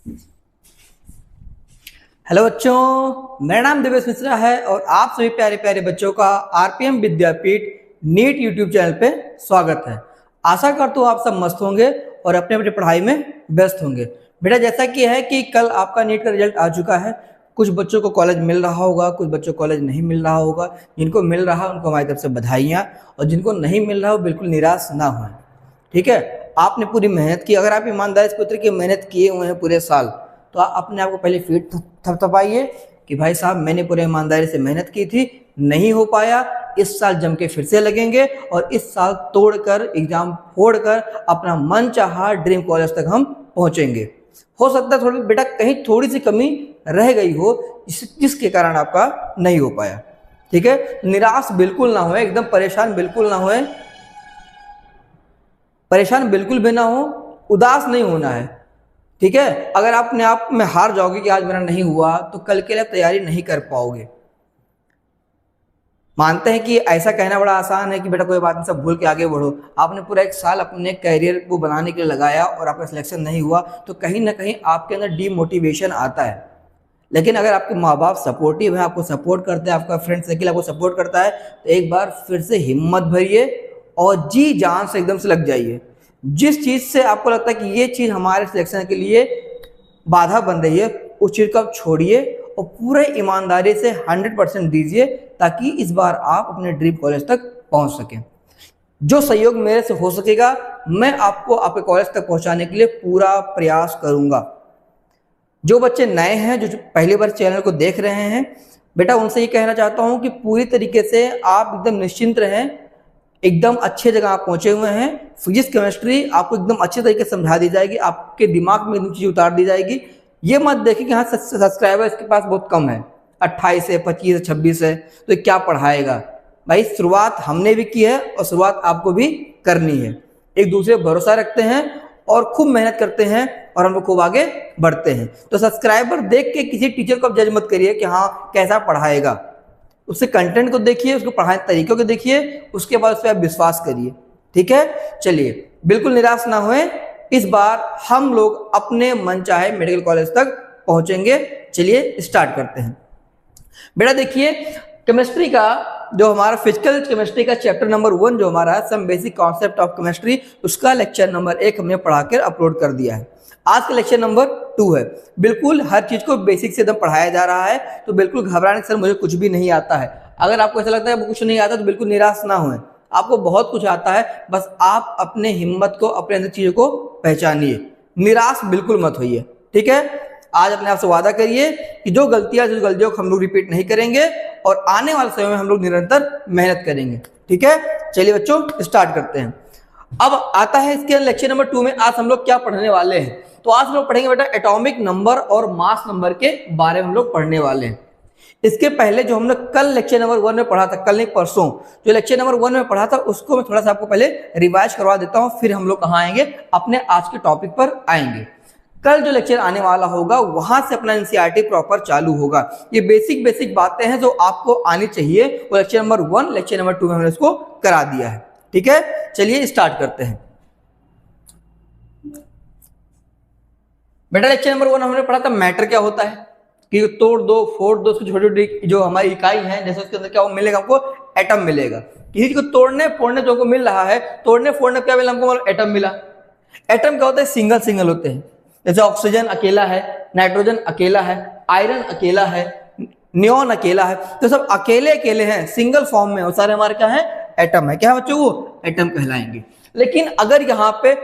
Hello बच्चों, मेरा नाम दिवेश मिश्रा है और आप सभी प्यारे प्यारे बच्चों का आरपीएम विद्यापीठ नीट यूट्यूब चैनल पे स्वागत है। आशा करता हूँ आप सब मस्त होंगे और अपने अपनी पढ़ाई में व्यस्त होंगे। बेटा, जैसा कि है कि कल आपका नीट का रिजल्ट आ चुका है। कुछ बच्चों को कॉलेज मिल रहा होगा, कुछ बच्चों को कॉलेज नहीं मिल रहा होगा। जिनको मिल रहा है उनको हमारी तरफ से बधाइयाँ, और जिनको नहीं मिल रहा हो बिल्कुल निराश ना हों। ठीक है, आपने पूरी मेहनत की। अगर आप ईमानदारी से पुत्र की मेहनत किए हुए हैं पूरे साल, तो आप अपने आप को पहले फीट थपथपाइए कि भाई साहब मैंने पूरे ईमानदारी से मेहनत की थी, नहीं हो पाया, इस साल जम के फिर से लगेंगे और इस साल तोड़कर एग्जाम फोड़कर अपना मन चाहा ड्रीम कॉलेज तक हम पहुंचेंगे। हो सकता है थोड़ी बेटा कहीं थोड़ी सी कमी रह गई हो जिसके कारण आपका नहीं हो पाया। ठीक है, निराश बिल्कुल ना हो, एकदम परेशान बिल्कुल ना हो, परेशान बिल्कुल भी ना हो, उदास नहीं होना है। ठीक है, अगर आप अपने आप में हार जाओगे कि आज मेरा नहीं हुआ, तो कल के लिए तैयारी नहीं कर पाओगे। मानते हैं कि ऐसा कहना बड़ा आसान है कि बेटा कोई बात नहीं, सब भूल के आगे बढ़ो। आपने पूरा एक साल अपने करियर को बनाने के लिए लगाया और आपका सिलेक्शन नहीं हुआ, तो कहीं ना कहीं आपके अंदर डीमोटिवेशन आता है। लेकिन अगर आपके माँ बाप सपोर्टिव है, आपको सपोर्ट करते हैं, आपका फ्रेंड सर्किल आपको सपोर्ट करता है, तो एक बार फिर से हिम्मत भरिए और जी जान से एकदम से लग जाइए। जिस चीज़ से आपको लगता है कि ये चीज़ हमारे सिलेक्शन के लिए बाधा बन रही है, उस चीज़ को आप छोड़िए और पूरे ईमानदारी से 100% दीजिए, ताकि इस बार आप अपने ड्रीम कॉलेज तक पहुंच सकें। जो सहयोग मेरे से हो सकेगा मैं आपको आपके कॉलेज तक पहुंचाने के लिए पूरा प्रयास करूंगा। जो बच्चे नए हैं, जो पहली बार चैनल को देख रहे हैं, बेटा उनसे ये कहना चाहता हूं कि पूरी तरीके से आप एकदम निश्चिंत रहें। एकदम अच्छे जगह आप पहुंचे हुए हैं। फिजिक्स केमिस्ट्री आपको एकदम अच्छे तरीके से समझा दी जाएगी, आपके दिमाग में एकदम चीज़ उतार दी जाएगी। ये मत देखिए कि हाँ सब्सक्राइबर इसके पास बहुत कम है, 28 है, 25 है, 26 है, तो क्या पढ़ाएगा। भाई शुरुआत हमने भी की है और शुरुआत आपको भी करनी है। एक दूसरे पर भरोसा रखते हैं और खूब मेहनत करते हैं और हम लोग खूब आगे बढ़ते हैं। तो सब्सक्राइबर देख के किसी टीचर को आप जज मत करिए कि हाँ कैसा पढ़ाएगा। उससे कंटेंट को देखिए, उसको पढ़ाने तरीकों को देखिए, उसके बाद उस पर आप विश्वास करिए। ठीक है, चलिए बिल्कुल निराश ना हुए, इस बार हम लोग अपने मनचाहे मेडिकल कॉलेज तक पहुंचेंगे। चलिए स्टार्ट करते हैं। बेटा देखिए, केमिस्ट्री का जो हमारा फिजिकल केमिस्ट्री का चैप्टर नंबर 1 जो हमारा है, some basic concept of chemistry, उसका लेक्चर नंबर 1 हमने पढ़ाकर अपलोड कर दिया है। आज का लेक्चर नंबर 2 है। बिल्कुल हर चीज को बेसिक से एकदम पढ़ाया जा रहा है, तो बिल्कुल घबराने सर मुझे कुछ भी नहीं आता है। अगर आपको ऐसा लगता है कुछ नहीं आता तो बिल्कुल निराश ना हों, आपको बहुत कुछ आता है। बस आप अपने हिम्मत को, अपने अंदर चीजों को पहचानिए, निराश बिल्कुल मत होइए। ठीक है, आज अपने आप से वादा करिए कि जो गलतियों को हम लोग रिपीट नहीं करेंगे और आने वाले समय में हम लोग निरंतर मेहनत करेंगे। ठीक है, चलिए बच्चों स्टार्ट करते हैं। अब आता है इसके लेक्चर नंबर 2 में आज हम लोग क्या पढ़ने वाले हैं। तो आज हम लोग पढ़ेंगे बेटा एटॉमिक नंबर और मास नंबर के बारे में हम लोग पढ़ने वाले हैं। इसके पहले जो हमने कल लेक्चर नंबर 1 में पढ़ा था, कल नहीं परसों जो लेक्चर नंबर 1 में पढ़ा था, उसको मैं थोड़ा सा आपको पहले रिवाइज करवा देता हूं, फिर हम लोग कहाँ आएंगे, अपने आज के टॉपिक पर आएंगे। कल जो लेक्चर आने वाला होगा वहां से अपना एनसीईआरटी प्रॉपर चालू होगा। ये बेसिक बातें हैं जो आपको आनी चाहिए, वो लेक्चर नंबर 1 लेक्चर नंबर 2 में हमने इसको करा दिया है। ठीक है, चलिए स्टार्ट करते हैं। बेटा लेक्चर नंबर 1 हमने पढ़ा था मैटर क्या होता है, कि तोड़ दो फोड़ दो, उसकी छोटी छोटी जो हमारी इकाई है, जैसे उसके अंदर क्या मिलेगा हमको, एटम मिलेगा। किसी चीज को तोड़ने फोड़ने जो को मिल रहा है, तोड़ने फोड़ने क्या मिला हमको, एटम मिला। एटम क्या होता है, सिंगल होते हैं। जैसे ऑक्सीजन अकेला है, नाइट्रोजन अकेला है, आयरन अकेला है, नियॉन अकेला है, तो सब अकेले हैं, सिंगल फॉर्म में, वो सारे हमारे क्या है, एटम है। क्या बच्चों, वो एटम कहलाएंगे। लेकिन अगर यहाँ पे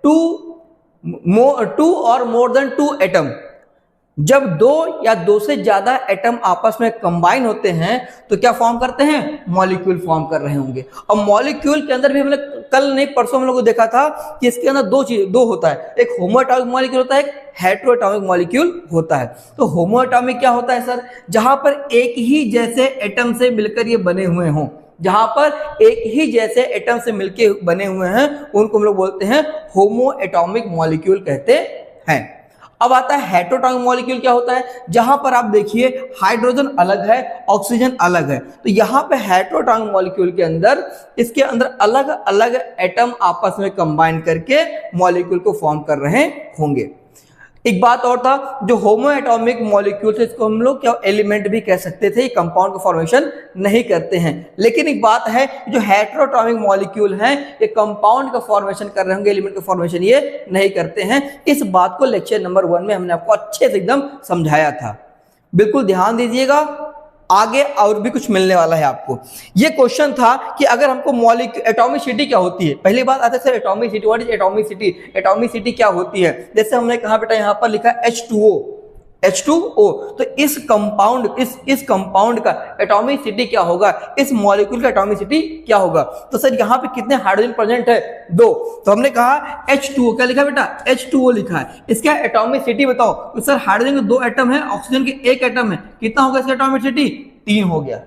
टू और मोर देन 2 एटम, जब 2 या 2 से ज्यादा एटम आपस में कंबाइन होते हैं तो क्या फॉर्म करते हैं, मॉलिक्यूल फॉर्म कर रहे होंगे। और मॉलिक्यूल के अंदर भी हमने कल नहीं परसों हम लोगों को देखा था कि इसके अंदर दो होता है, एक होमो एटॉमिक मॉलिक्यूल होता है, एक हेटेरो एटॉमिक मॉलिक्यूल होता है। तो होमो एटॉमिक क्या होता है सर, जहां पर एक ही जैसे एटम से मिलकर ये बने हुए हों, जहां पर एक ही जैसे एटम से मिलकर बने हुए हैं, उनको हम लोग बोलते हैं होमो एटॉमिक मॉलिक्यूल कहते हैं। अब आता है हेटेरोटॉमिक मॉलिक्यूल क्या होता है, जहां पर आप देखिए हाइड्रोजन अलग है, ऑक्सीजन अलग है। तो यहां पे हेटेरोटॉमिक मॉलिक्यूल के अंदर इसके अंदर अलग अलग एटम आपस में कंबाइन करके मॉलिक्यूल को फॉर्म कर रहे होंगे। एक बात और था, जो होमो एटॉमिक मॉलिक्यूल थे इसको हम लोग क्या एलिमेंट भी कह सकते थे, कंपाउंड का फॉर्मेशन नहीं करते हैं। लेकिन एक बात है, जो हेटेरोटॉमिक मॉलिक्यूल हैं ये कंपाउंड का फॉर्मेशन कर रहे होंगे, एलिमेंट का फॉर्मेशन ये नहीं करते हैं। इस बात को लेक्चर नंबर 1 में हमने आपको अच्छे से एकदम समझाया था। बिल्कुल ध्यान दीजिएगा, आगे और भी कुछ मिलने वाला है आपको। ये क्वेश्चन था कि अगर हमको मॉलिक्यूल एटॉमिसिटी क्या होती है, पहली बात आते sir atomicity, what is atomicity, atomicity क्या होती है। जैसे हमने कहा बेटा यहाँ पर लिखा H2O, H2O, तो इस कंपाउंड का एटॉमिसिटी क्या होगा, इस मॉलिक्यूल का एटॉमिसिटी क्या होगा। तो सर यहाँ पे कितने हाइड्रोजन प्रेजेंट है, 2। तो हमने कहा H2O, क्या लिखा बेटा H2O लिखा है। इसका एटॉमिसिटी बताओ, तो सर हाइड्रोजन के 2 एटम है, ऑक्सीजन के 1 एटम है, कितना होगा इसका एटॉमिसिटी, 3 हो गया।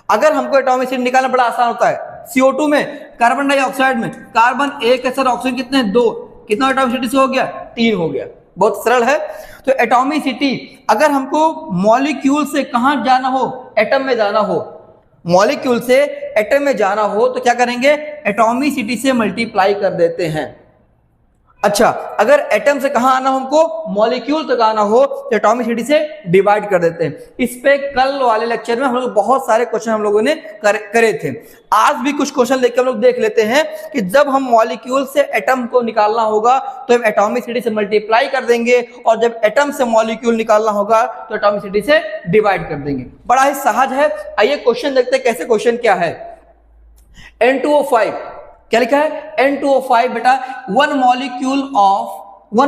अगर हमको एटॉमिसिटी निकालना बड़ा आसान होता है, CO2 में, कार्बन डाइऑक्साइड में कार्बन 1 है सर, ऑक्सीजन कितने 2, कितना एटॉमिसिटी से हो गया, 3 हो गया। बहुत सरल है। तो एटॉमिसिटी, अगर हमको मॉलिक्यूल से कहां जाना हो, एटम में जाना हो, मॉलिक्यूल से एटम में जाना हो तो क्या करेंगे, एटॉमिसिटी से मल्टीप्लाई कर देते हैं। अच्छा, अगर एटम से कहां आना हो हमको, मॉलिक्यूल तक आना हो तो एटॉमिसिटी से डिवाइड कर देते हैं। इस पे कल वाले लेक्चर में हम लोग बहुत सारे क्वेश्चन हम लोगों ने करे थे। आज भी कुछ क्वेश्चन लेकर हम लोग देख लेते हैं कि जब हम मॉलिक्यूल से एटम को निकालना होगा तो हम एटॉमिसिटी से मल्टीप्लाई कर देंगे, और जब एटम से मॉलिक्यूल निकालना होगा तो एटॉमिसिटी से डिवाइड कर देंगे। बड़ा ही सहज है। आइए क्वेश्चन देखते हैं कैसे क्वेश्चन क्या है। N2O5 क्या लिखा है, N2O5 बेटा, वन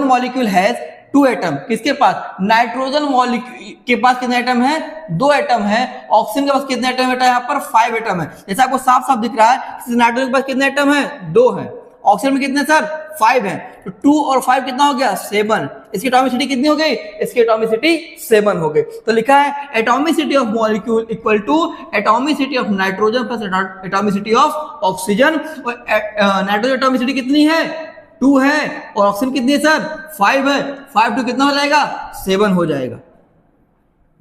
मॉलिक्यूल हैज 2 एटम, किसके पास, नाइट्रोजन मॉलिक्यूल के पास कितने एटम है, 2 एटम है। ऑक्सीजन के पास कितने एटम बेटा, यहाँ पर 5 एटम है। जैसा आपको साफ साफ दिख रहा है, नाइट्रोजन के पास कितने एटम है, 2 है। ऑक्सीजन में कितने सर, 5 है। तो 2 और 5 कितना हो गया, 7। इसकी एटॉमिसिटी कितनी हो गई, इसकी एटॉमिसिटी 7 हो गई। तो लिखा है atomicity of molecule equal to atomicity of nitrogen plus atomicity of oxygen. और नाइट्रोजन एटॉमिसिटी कितनी है, 2 है, और ऑक्सीजन कितनी है सर, 5 है। 5 2 कितना हो जाएगा, 7 हो जाएगा।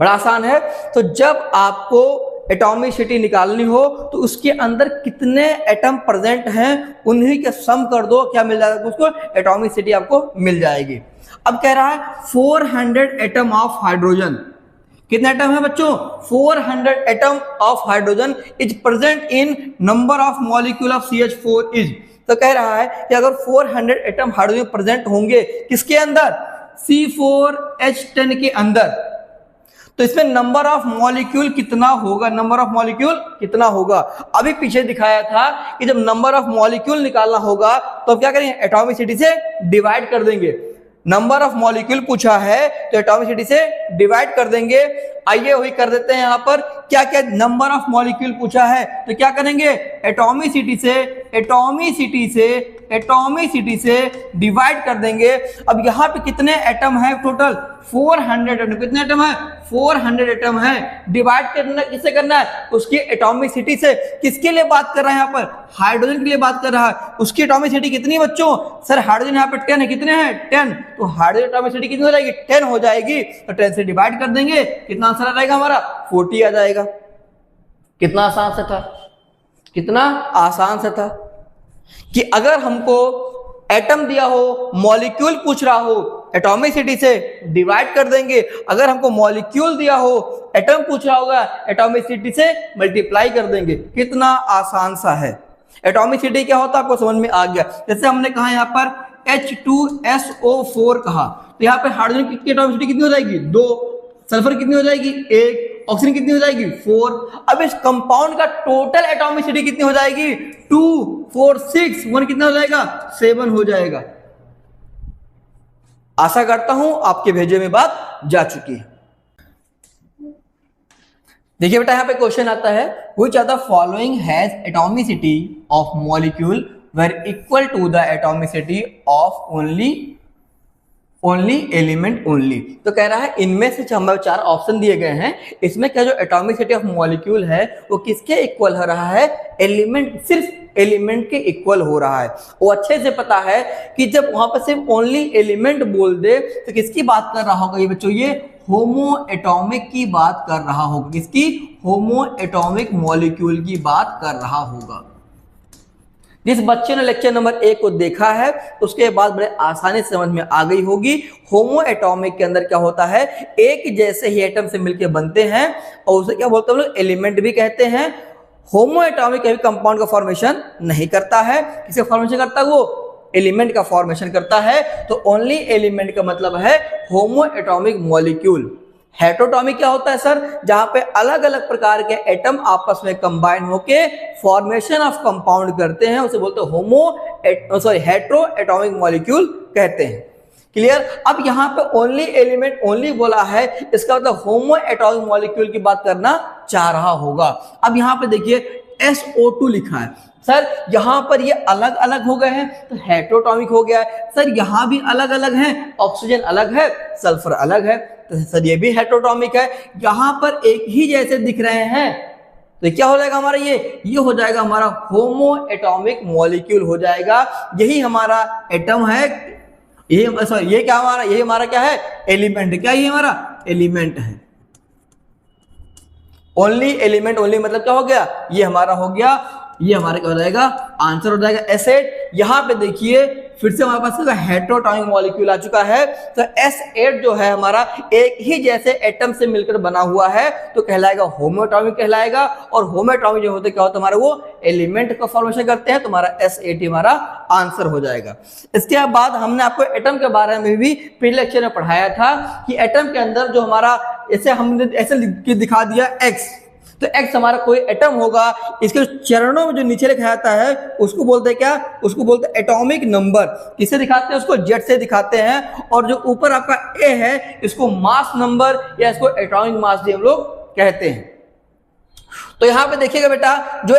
बड़ा आसान है। तो जब आपको एटॉमिसिटी निकालनी हो तो उसके अंदर कितने एटम प्रेजेंट हैं उन्हीं के सम कर दो, क्या मिल जाएगा उसको, एटॉमिसिटी आपको मिल जाएगी। अब कह रहा है 400 एटम ऑफ हाइड्रोजन, कितने एटम है बच्चों, 400 atom of hydrogen is present in number of molecule of CH4 is. तो कह रहा है कि अगर 400 एटम हाइड्रोजन प्रेजेंट होंगे किसके अंदर, C4H10 के अंदर, तो इसमें नंबर ऑफ मॉलिक्यूल कितना होगा, नंबर ऑफ मॉलिक्यूल कितना होगा। अभी पीछे दिखाया था कि जब नंबर ऑफ मॉलिक्यूल निकालना होगा तो क्या करेंगे, एटॉमिसिटी से डिवाइड कर देंगे। नंबर ऑफ मॉलिक्यूल पूछा है तो एटॉमिसिटी से डिवाइड कर देंगे। आइए वही कर देते हैं। यहाँ पर क्या क्या नंबर ऑफ मॉलिक्यूल पूछा है तो क्या करेंगे, एटॉमिसिटी से डिवाइड कर देंगे। अब यहाँ पे कितने एटम है टोटल, 400 एटम। कितने एटम है, 400 एटम है। डिवाइड करना किससे करना है, उसकी एटॉमिसिटी से। किसके लिए बात कर रहा है यहाँ पर, हाइड्रोजन के लिए बात कर रहा है। उसकी एटॉमिसिटी कितनी बच्चों, सर हाइड्रोजन यहाँ पे 10 है, कितने हैं 10, तो हाइड्रोजन एटॉमिसिटी कितनी हो जाएगी, 10 हो जाएगी। तो 10 से डिवाइड कर देंगे, कितना आंसर आ जाएगा हमारा, 40 आ जाएगा। कितना आसान से था, कितना आसान से था कि अगर हमको एटम दिया हो, मॉलिक्यूल पूछ रहा हो, एटॉमिसिटी से डिवाइड कर देंगे। अगर हमको मॉलिक्यूल दिया हो, एटम पूछ रहा होगा, एटॉमिसिटी से मल्टीप्लाई कर देंगे। कितना आसान सा है। एटॉमिसिटी क्या होता है आपको समझ में आ गया। जैसे हमने कहा यहाँ पर H2SO4 कहा, तो यहाँ पे हाइड्रोजन की एटॉमिसिटी कितनी हो जाएगी, 2, सल्फर कितनी हो जाएगी, 1, ऑक्सीजन कितनी हो जाएगी, 4। अब इस कंपाउंड का टोटल एटॉमिसिटी कितनी हो जाएगी, 2, 4, 6, 1 कितना हो जाएगा, 7 हो जाएगा। आशा करता हूं आपके भेजे में बात जा चुकी है। देखिए बेटा यहाँ पे क्वेश्चन आता है, which are the following has atomicity of molecule were equal to the atomicity of only element only. तो कह रहा है इनमें से हमें 4 ऑप्शन दिए गए हैं, इसमें क्या जो एटॉमिसिटी ऑफ मॉलिक्यूल है वो किसके इक्वल हो रहा है, एलिमेंट, सिर्फ एलिमेंट के इक्वल हो रहा है। वो अच्छे से पता है कि जब वहां पर सिर्फ ओनली एलिमेंट बोल दे तो किसकी बात कर रहा होगा ये बच्चों, ये होमो एटॉमिक की बात कर रहा होगा। किसकी, होमो एटॉमिक मॉलिक्यूल की बात कर रहा होगा। जिस बच्चे ने लेक्चर नंबर 1 को देखा है उसके बाद बड़े आसानी से समझ में आ गई होगी। होमो एटॉमिक के अंदर क्या होता है, एक जैसे ही एटम से मिलकर बनते हैं और उसे क्या बोलते हैं हम लोग, एलिमेंट भी कहते हैं। होमो एटॉमिक कभी कंपाउंड का फॉर्मेशन नहीं करता है। किसका फॉर्मेशन करता है, वो एलिमेंट का फॉर्मेशन करता है। तो ओनली एलिमेंट का मतलब है होमो एटॉमिक मॉलिक्यूल। हेटेरोटॉमिक क्या होता है सर, जहां पे अलग अलग प्रकार के एटम आपस में कंबाइन होके फॉर्मेशन ऑफ कंपाउंड करते हैं, उसे बोलते हैं हेटेरो एटॉमिक मॉलिक्यूल कहते हैं। क्लियर। अब यहाँ पे ओनली एलिमेंट ओनली बोला है, इसका मतलब होमो एटॉमिक मॉलिक्यूल की बात करना चाह रहा होगा। अब यहाँ पे देखिए SO2 लिखा है सर, यहाँ पर ये अलग अलग हो गए हैं तो हेटेरोटॉमिक हो गया है। सर यहाँ भी अलग अलग हैं, ऑक्सीजन अलग है, सल्फर अलग है, तो सर ये भी हेटेरोटॉमिक है। यहाँ पर एक ही जैसे दिख रहे हैं तो क्या हो जाएगा हमारा, ये हो जाएगा हमारा होमो एटॉमिक मॉलिक्यूल हो जाएगा। यही हमारा एटम है, ये क्या हमारा, ये हमारा क्या है, एलिमेंट। क्या ये हमारा एलिमेंट है। ओनली एलिमेंट, ओनली मतलब क्या हो गया, ये हमारा हो गया, ये हमारा क्या हो जाएगा, आंसर हो जाएगा S8। यहां पे देखिए फिर से हमारे पास हेटेरोटॉमिक मॉलिक्यूल आ चुका है। तो S8 जो है हमारा एक ही जैसे एटम से मिलकर बना हुआ है तो कहलाएगा होमोएटॉमिक कहलाएगा। और होमोएटॉमिक जो होते क्या होता है हमारा, वो एलिमेंट का फॉर्मेशन करते हैं। तो हमारा S8 हमारा आंसर हो जाएगा। इसके बाद हमने आपको एटम के बारे में भी पिछले लेक्चर में पढ़ाया था कि एटम के अंदर जो हमारा, ऐसे हमने ऐसे दिखा दिया X, तो X हमारा कोई एटम होगा, इसके चरणों में जो नीचे लिखा जाता है उसको बोलते हैं क्या, उसको बोलते हैं एटॉमिक नंबर। किससे दिखाते हैं, उसको Z से दिखाते हैं। और जो ऊपर आपका A है इसको मास नंबर या इसको एटॉमिक मास भी हम लोग कहते हैं। तो यहां पे देखिएगा बेटा, जो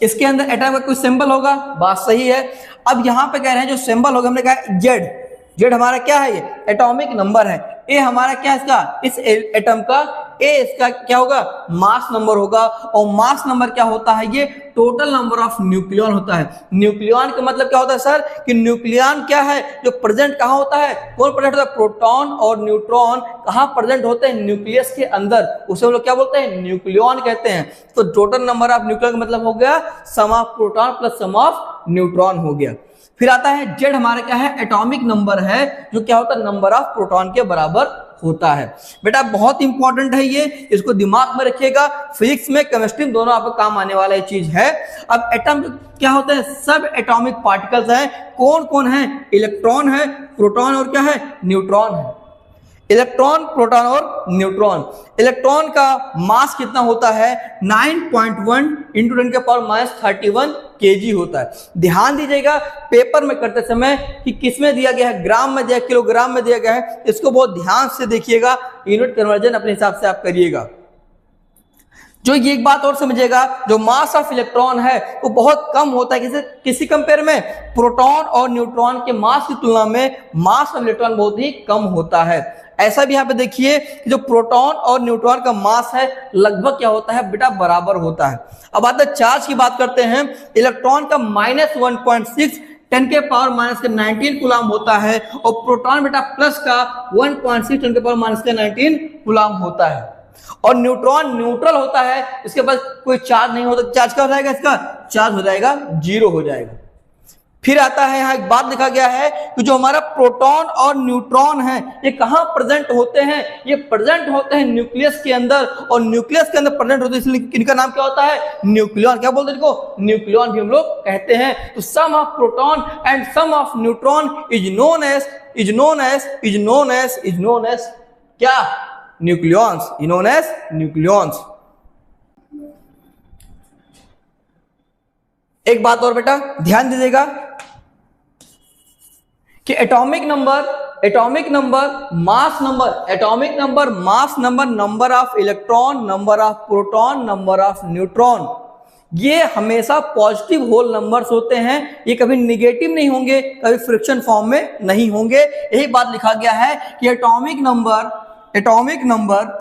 इसके अंदर एटम का कोई सिंबल होगा, बात सही है। अब यहां पे कह रहे हैं जो सिंबल होगा, हमने कहा Z हमारा क्या है, ये एटॉमिक नंबर है। ए हमारा क्या है इसका, इस एटम का ए इसका क्या होगा, मास नंबर होगा। और मास नंबर क्या होता है, ये टोटल नंबर ऑफ न्यूक्लियॉन होता है। न्यूक्लियॉन का मतलब क्या होता है सर, कि न्यूक्लियॉन क्या है, जो प्रेजेंट कहाँ होता है, कौन प्रेजेंट होता है, प्रोटॉन और न्यूट्रॉन कहाँ प्रेजेंट होते हैं, न्यूक्लियस के अंदर, उसे हम लोग क्या बोलते हैं, न्यूक्लियॉन कहते हैं। तो टोटल नंबर ऑफ न्यूक्लियॉन का मतलब हो गया sum of proton plus sum of neutron हो गया। फिर आता है जेड, हमारा क्या है, एटॉमिक नंबर है, जो क्या होता है, नंबर ऑफ प्रोटॉन के बराबर होता है। बेटा बहुत इंपॉर्टेंट है ये, इसको दिमाग में रखिएगा। फिजिक्स में, केमिस्ट्री में दोनों आपको काम आने वाला चीज है। अब एटम क्या होता है, सब एटॉमिक पार्टिकल्स हैं। कौन कौन है, इलेक्ट्रॉन है, प्रोटॉन और क्या है, न्यूट्रॉन है। इलेक्ट्रॉन, प्रोटॉन और न्यूट्रॉन। इलेक्ट्रॉन का मास कितना होता है, 9.1 × 10⁻31 kg होता है। ध्यान दीजिएगा पेपर में करते समय कि किसमें दिया गया है, ग्राम में दिया, किलोग्राम में दिया गया है, इसको बहुत ध्यान से देखिएगा। यूनिट कन्वर्जन अपने हिसाब से आप करिएगा। जो ये एक बात और समझिएगा, जो मास ऑफ इलेक्ट्रॉन है वो बहुत कम होता है किसी कंपेयर में, प्रोटॉन और न्यूट्रॉन के मास की तुलना में मास ऑफ इलेक्ट्रॉन बहुत ही कम होता है। ऐसा भी यहाँ पे देखिए कि जो प्रोटॉन और न्यूट्रॉन का मास है लगभग क्या होता है बेटा, बराबर होता है। अब आते हैं चार्ज की बात करते हैं। इलेक्ट्रॉन का -1.6 10⁻⁻19 कूलाम होता है और प्रोटॉन बेटा प्लस का 1.6 10⁻⁻19 कूलाम होता है। और न्यूट्रॉन न्यूट्रल होता है, इसके पास कोई चार्ज नहीं होता। चार्ज क्या हो जाएगा, इसका चार्ज हो जाएगा 0 हो जाएगा। फिर आता है, यहाँ एक बात लिखा गया है कि जो हमारा प्रोटॉन और न्यूट्रॉन है ये कहाँ प्रेजेंट होते हैं, ये प्रेजेंट होते हैं न्यूक्लियस के अंदर। और न्यूक्लियस के अंदर प्रेजेंट होते हैं, इसलिए इनका नाम क्या होता है, न्यूक्लियॉन। क्या बोलते हैं इनको, न्यूक्लियॉन भी हम लोग कहते हैं। तो sum of proton and sum of neutron is known as क्या, न्यूक्लियॉन्स, नोन एज न्यूक्लियॉन्स। एक बात और बेटा ध्यान दीजिएगा कि atomic number, mass number, number of electron, number of proton, number of neutron, ये हमेशा पॉजिटिव होल नंबर्स होते हैं। ये कभी निगेटिव नहीं होंगे, कभी फ्रिक्शन फॉर्म में नहीं होंगे। यही बात लिखा गया है कि atomic number,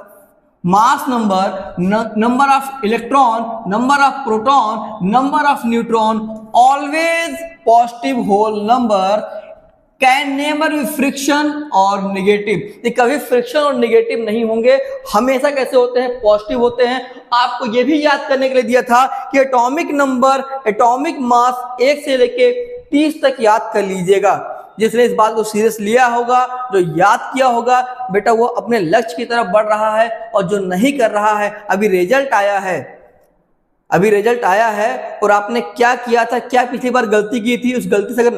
mass number, number of electron, number of proton, number of neutron, always positive whole number can never be friction और निगेटिव, ये कभी फ्रिक्शन और निगेटिव नहीं होंगे, हमेशा कैसे होते हैं, पॉजिटिव होते हैं। आपको ये भी याद करने के लिए दिया था कि एटॉमिक नंबर, एटॉमिक मास 1 से लेके 30 तक याद कर लीजिएगा। जिसने इस बात को सीरियस लिया होगा, जो याद किया होगा, बेटा वो अपने लक्ष्य की तरफ बढ़ रहा है। और जो नहीं कर रहा है, अभी रिजल्ट आया है और आपने क्या किया था, क्या पिछली बार गलती की थी, उस गलती से अगर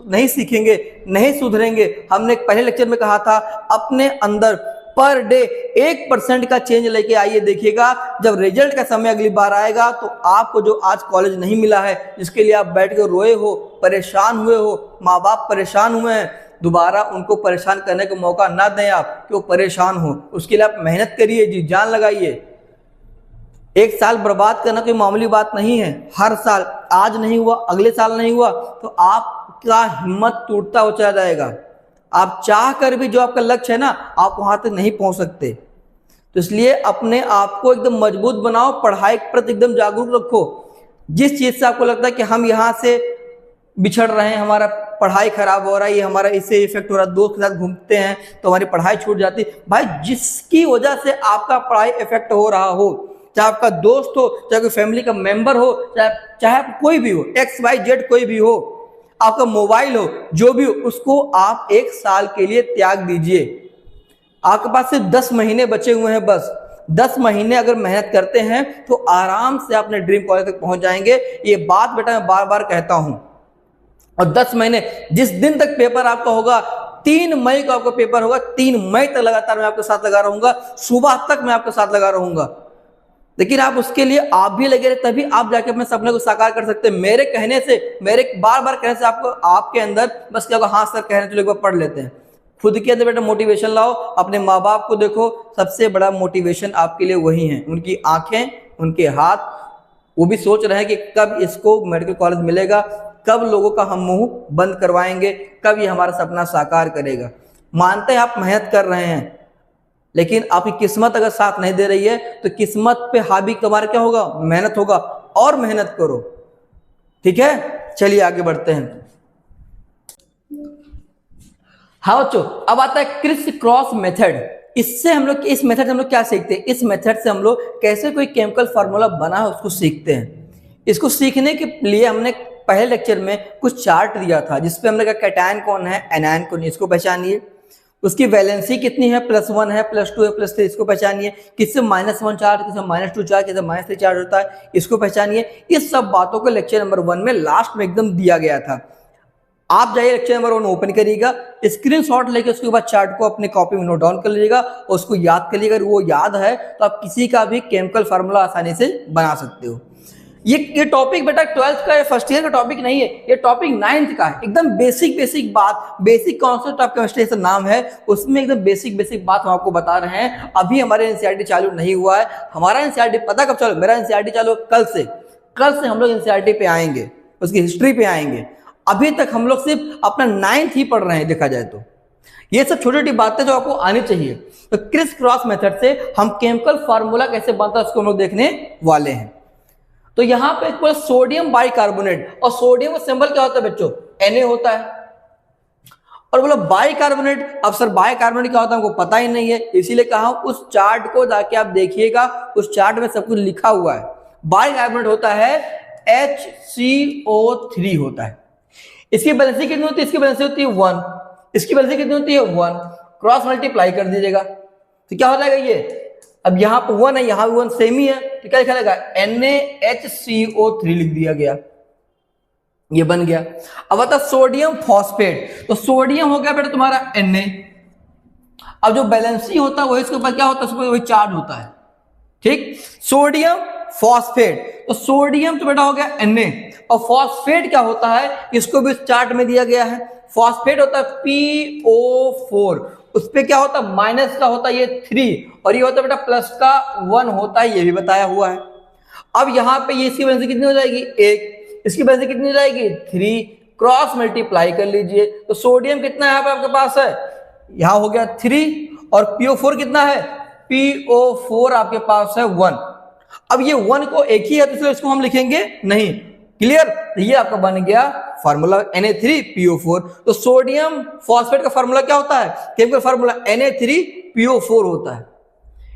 नहीं सीखेंगे, नहीं सुधरेंगे, हमने पहले लेक्चर में कहा था अपने अंदर पर डे 1% का चेंज लेके आइए। देखिएगा जब रिजल्ट का समय अगली बार आएगा तो आपको जो आज कॉलेज नहीं मिला है, जिसके लिए आप बैठ के रोए हो, परेशान हुए हो, माँ बाप परेशान हुए हैं, दोबारा उनको परेशान करने का मौका ना दें आप कि वो परेशान हो। उसके लिए आप मेहनत करिए, जी जान लगाइए। एक साल बर्बाद करना कोई मामूली बात नहीं है। हर साल, आज नहीं हुआ, अगले साल नहीं हुआ तो आपका हिम्मत टूटता हो चला जाएगा। आप चाह कर भी जो आपका लक्ष्य है ना, आप वहां तक नहीं पहुंच सकते। तो इसलिए अपने आप को एकदम मजबूत बनाओ, पढ़ाई के प्रति एकदम जागरूक रखो। जिस चीज से आपको लगता है कि हम यहाँ से बिछड़ रहे हैं, हमारा पढ़ाई खराब हो रहा है, ये हमारा इससे इफेक्ट हो रहा है, दोस्त के साथ घूमते हैं तो हमारी पढ़ाई छूट जाती है, भाई जिसकी वजह से आपका पढ़ाई इफेक्ट हो रहा हो, चाहे आपका दोस्त हो, चाहे कोई फैमिली का मेंबर हो, चाहे कोई भी हो, XYZ कोई भी हो, आपका मोबाइल हो, जो भी हो, उसको आप 1 साल के लिए त्याग दीजिए। आपके पास सिर्फ 10 महीने बचे हुए हैं, बस 10 महीने अगर मेहनत करते हैं तो आराम से अपने ड्रीम कॉलेज तक पहुंच जाएंगे। ये बात बेटा मैं बार बार कहता हूं। और 10 महीने, जिस दिन तक पेपर आपका होगा, 3 मई को आपका पेपर होगा, 3 मई तक लगातार मैं आपके साथ लगा रहूंगा, सुबह तक मैं आपके साथ लगा रहूंगा। लेकिन आप उसके लिए आप भी लगे रहे, तभी आप जाके अपने सपने को साकार कर सकते हैं। मेरे कहने से, मेरे बार बार कहने से आपको, आपके अंदर बस क्या होगा, हाँ सर कह रहे हैं, चलो एक बार पढ़ लेते हैं। खुद के अंदर बेटा मोटिवेशन लाओ, अपने माँ बाप को देखो, सबसे बड़ा मोटिवेशन आपके लिए वही है। उनकी आंखें, उनके हाथ, वो भी सोच रहे हैं कि कब इसको मेडिकल कॉलेज मिलेगा, कब लोगों का हम मुंह बंद करवाएंगे, कब ये हमारा सपना साकार करेगा। मानते हैं आप मेहनत कर रहे हैं, लेकिन आपकी किस्मत अगर साथ नहीं दे रही है तो किस्मत पे हावी तुम्हारा क्या होगा, मेहनत होगा। और मेहनत करो, ठीक है। चलिए आगे बढ़ते हैं। हाँ बच्चों, अब आता है क्रिस क्रॉस मेथड। इससे हम लोग, इस मेथड से हम लोग क्या सीखते हैं, इस मेथड से हम लोग कैसे कोई केमिकल फार्मूला बना है उसको सीखते हैं। इसको सीखने के लिए हमने पहले लेक्चर में कुछ चार्ट दिया था, जिसपे हमने कहा कैटायन कौन है, एनायन कौन है, इसको पहचानिए। उसकी वैलेंसी कितनी है, +1 है, +2 है, +3, इसको पहचानिए। किससे -1 चार्ज, किससे -2 चार्ज, किससे -3 चार्ज होता है, इसको पहचानिए। इस सब बातों को लेक्चर नंबर 1 में लास्ट में एकदम दिया गया था। आप जाइए लेक्चर नंबर 1 ओपन करिएगा, स्क्रीनशॉट लेके उसके बाद चार्ट को अपने कॉपी में नोट डाउन कर लीजिएगा और उसको याद कर लीजिएगा। अगर वो याद है तो आप किसी का भी केमिकल फार्मूला आसानी से बना सकते हो। ये टॉपिक बेटा 12th का या फर्स्ट ईयर का टॉपिक नहीं है, ये टॉपिक 9th का है। एकदम बेसिक बात, बेसिक कॉन्सेप्ट ऑफ केमिस्ट्री से नाम है, उसमें एकदम बेसिक बात हम आपको बता रहे हैं। अभी हमारे एनसीईआरटी चालू नहीं हुआ है। हमारा एनसीईआरटी पता कब चालू, मेरा एनसीईआरटी चालू कल से हम लोग एनसीईआरटी पे आएंगे, उसकी हिस्ट्री पे आएंगे। अभी तक हम लोग सिर्फ अपना 9th ही पढ़ रहे हैं, देखा जाए तो। ये सब छोटी छोटी बातें जो आपको आनी चाहिए। तो क्रिस क्रॉस मेथड से हम केमिकल फार्मूला कैसे बनता है उसको हम लोग देखने वाले हैं। तो यहां पे एक सोडियम बाइकार्बोनेट, और सोडियम का सिंबल क्या होता है बच्चों, Na होता है। और बोलो बाइकार्बोनेट, अब सर बाइकार्बोनेट क्या होता है हमको पता ही नहीं है, इसीलिए कहा उस चार्ट को जाके आप देखिएगा, उस चार्ट में सब कुछ लिखा हुआ है। बाइकार्बोनेट होता है HCO3 होता है। इसकी वैलेंसी कितनी होती है, इसकी वैलेंसी होती है 1, इसकी वैलेंसी कितनी होती है 1, क्रॉस मल्टीप्लाई कर दीजिएगा तो क्या हो जाएगा ये। अब यहाँ पे 1 है, यहाँ भी 1 सेम ही है, तो क्या लिखा जाएगा, NaHCO3 लिख दिया गया, ये बन गया। अब आता सोडियम फॉस्फेट, तो सोडियम हो गया बेटा तुम्हारा Na। अब जो बैलेंसी होता है वही इसके ऊपर क्या होता है, वही चार्ज होता है, ठीक। सोडियम फॉस्फेट, तो सोडियम तो बेटा हो गया Na, और फॉस्फेट क्या होता है, इसको भी इस चार्ट में दिया गया है। फॉस्फेट होता है PO4, उस पे क्या होता है, माइनस का होता है ये 3, और ये होता है बेटा प्लस का 1 होता है, ये भी बताया हुआ है। अब यहाँ पे ये इसकी वैल्यू कितनी हो जाएगी 1, इसकी वैल्यू कितनी हो जाएगी 3, क्रॉस मल्टीप्लाई कर लीजिए तो सोडियम कितना यहाँ पे आपके पास है, यहाँ हो गया 3, और PO4 कितना है, PO4 आपके पास है 1। अब ये 1 को एक ही है तो इसको हम लिखेंगे नहीं, क्लियर? तो ये आपका बन गया फार्मूला Na3PO4। तो सोडियम फॉस्फेट का फार्मूला क्या होता है? केमिकल फार्मूला Na3PO4 होता है।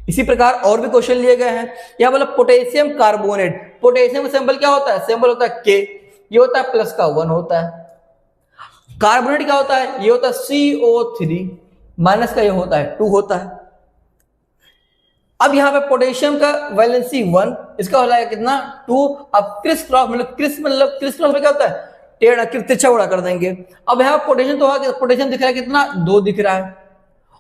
इसी प्रकार और भी क्वेश्चन लिए गए हैं। यह बोला पोटेशियम कार्बोनेट, पोटेशियम का सिंबल क्या होता है? सिंबल होता है K, ये होता है प्लस का 1 होता है। कार्बोनेट क्या होता है? ये होता है CO3, माइनस का ये होता है 2 होता है। अब यहां पे पोटेशियम का वैलेंसी 1, इसका हो जाएगा कितना? 2। अब क्रिस क्रॉस मतलब क्रिस में क्या होता है? टेढ़ा तिरछा उड़ा कर देंगे। अब यहाँ पोटेशियम तो पोटेशियम दिख रहा है कितना? 2 दिख रहा है।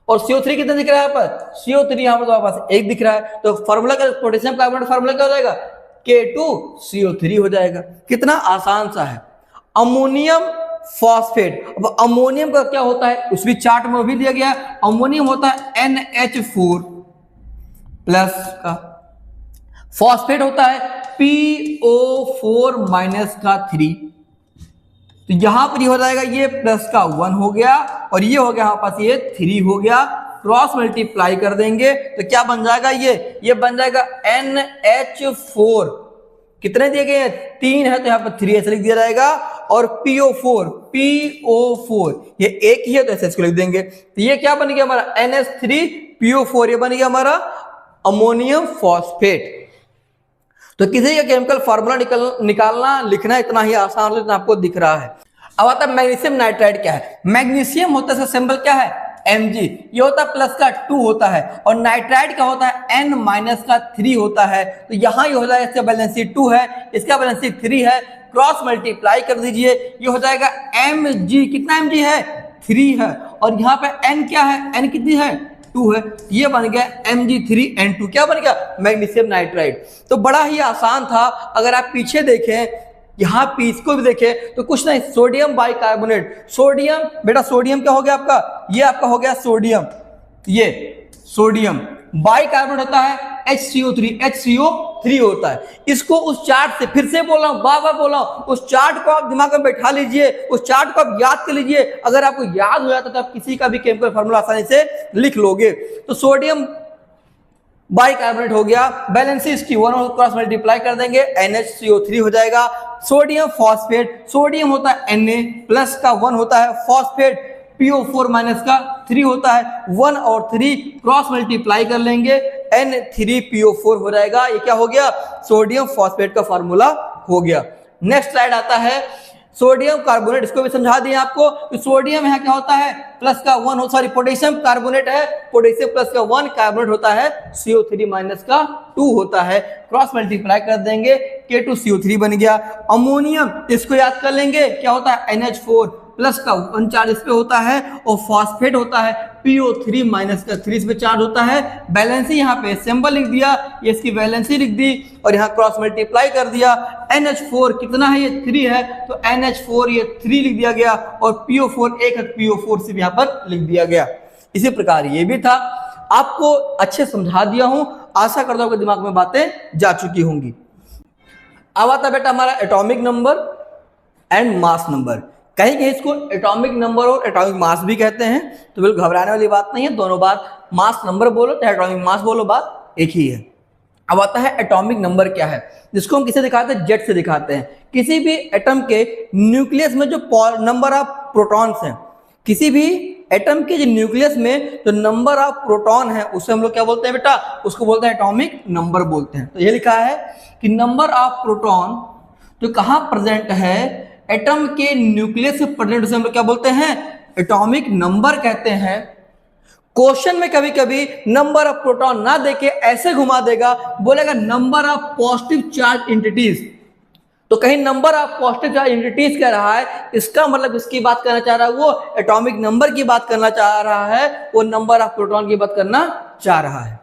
और CO3 कितना दिख रहा है? यहाँ पर CO3 यहाँ पर तो पास 1 दिख रहा है। तो फार्मूला का पोटेशियम कार्बोनेट फार्मूला क्या हो जाएगा? K2CO3 हो जाएगा। कितना आसान सा है। अमोनियम फॉस्फेट, अब अमोनियम का क्या होता है? उस भी चार्ट में भी दिया गया है। अमोनियम होता है NH4 प्लस का, फॉस्फेट होता है PO4 माइनस का 3। तो यहां पर ये हो जाएगा, ये प्लस का 1 हो गया और ये हो गया यहां पास ये 3 हो गया। क्रॉस मल्टीप्लाई कर देंगे तो क्या बन जाएगा? ये बन जाएगा NH4। कितने दिए गए हैं? 3 है तो यहां पर 3 ऐसे लिख दिया जाएगा। और PO4 ये एक ही है तो ऐसे इसको लिख देंगे। तो ये क्या बन गया हमारा? NH3PO4, ये बन गया हमारा अमोनियम फॉस्फेट। तो किसी का केमिकल फार्मूला निकालना लिखना इतना ही आसान जितना आपको दिख रहा है। अब आता है मैग्नीशियम नाइट्राइड क्या है? मैग्नीशियम होता है सिंबल क्या है? Mg, ये होता है प्लस का 2 होता है। और नाइट्राइड का होता है N माइनस का 3 होता है। तो यहां ये हो जाएगा, इसका बैलेंसी 2 है, इसका बैलेंसी 3 है। क्रॉस मल्टीप्लाई कर दीजिए, ये हो जाएगा Mg। कितना Mg है? 3 है। और यहाँ पे N क्या है? N कितनी है? 2 है। ये बन गया Mg3N2। क्या बन गया? Magnesium nitride. तो बड़ा ही आसान था। अगर आप पीछे देखें, यहां पीस को भी देखें तो कुछ नहीं, सोडियम बाइकार्बोनेट। सोडियम बेटा, सोडियम क्या हो गया आपका? ये आपका हो गया सोडियम, ये सोडियम। बाइकार्बोनेट होता है HCO3 होता है। इसको उस चार्ट से फिर से बोल रहा हूं, बार बार बोल रहा हूं, उस चार्ट को आप दिमाग में बैठा लीजिए, उस चार्ट को आप याद कर लीजिए। अगर आपको याद हो जाता तो आप किसी का भी केमिकल फार्मूला आसानी से लिख लोगे। तो सोडियम बाइकार्बोनेट हो गया, बैलेंसी इसकी 1 और क्रॉस मल्टीप्लाई कर देंगे, NHCO3 हो जाएगा। सोडियम फॉस्फेट, सोडियम होता है Na प्लस का 1 होता है, फॉस्फेट PO4 माइनस का 3 होता है। 1 और 3 क्रॉस मल्टीप्लाई कर लेंगे, N3PO4 हो जाएगा। ये क्या हो गया? सोडियम फॉस्फेट का फार्मूला हो गया। नेक्स्ट स्लाइड आता है सोडियम कार्बोनेट। इसको भी समझा दिए आपको कि सोडियम यहाँ क्या होता है? प्लस का 1 हो, सॉरी पोटेशियम कार्बोनेट है, पोटेशियम प्लस का 1, कार्बोनेट होता है CO3 माइनस का 2 होता है। क्रॉस मल्टीप्लाई कर देंगे, K2CO3 बन गया। अमोनियम, इसको याद कर लेंगे, क्या होता है? NH4 प्लस का 1 चार्ज इस पे होता है और फॉस्फेट होता है PO3 माइनस का 3 इस पे चार्ज होता है। बैलेंसी यहाँ पे सिंबल लिख दिया, ये इसकी बैलेंसी लिख दी और यहाँ क्रॉस मल्टीप्लाई कर दिया। NH4 कितना है? ये 3 है तो NH4 ये 3 लिख दिया गया और PO4 1 है, PO4 सिर्फ यहाँ पर लिख दिया गया। इसी प्रकार ये भी था। आपको अच्छे समझा दिया हूं, आशा करता हूं कि दिमाग में बातें जा चुकी होंगी। अब आता बेटा हमारा atomic number and mass number. कहीं कहीं इसको एटॉमिक नंबर और एटॉमिक मास भी कहते हैं, तो बिल्कुल घबराने वाली बात नहीं है। दोनों बात, मास नंबर बोलो चाहे एटॉमिक मास बोलो, बात एक ही है। अब आता है एटॉमिक नंबर क्या है, जिसको हम किसे दिखाते हैं? जेड से दिखाते हैं। किसी भी एटम के न्यूक्लियस में जो नंबर ऑफ प्रोटॉन्स हैं, किसी भी एटम के जो न्यूक्लियस में जो नंबर ऑफ प्रोटॉन है, उसे हम लोग क्या बोलते हैं बेटा? उसको बोलते हैं एटॉमिक नंबर बोलते हैं। तो ये लिखा है कि नंबर ऑफ प्रोटॉन तो कहां प्रेजेंट है? एटम के न्यूक्लियस से प्रेजेंट, उसे हम लोग क्या बोलते हैं? एटॉमिक नंबर कहते हैं। क्वेश्चन में कभी कभी नंबर ऑफ प्रोटॉन ना देके ऐसे घुमा देगा, बोलेगा number of positive charge entities. तो कहीं number of positive charge entities कह रहा है, इसका मतलब इसकी बात करना चाह रहा है, वो एटॉमिक नंबर की बात करना चाह रहा है, वो नंबर ऑफ प्रोटॉन की बात करना चाह रहा है।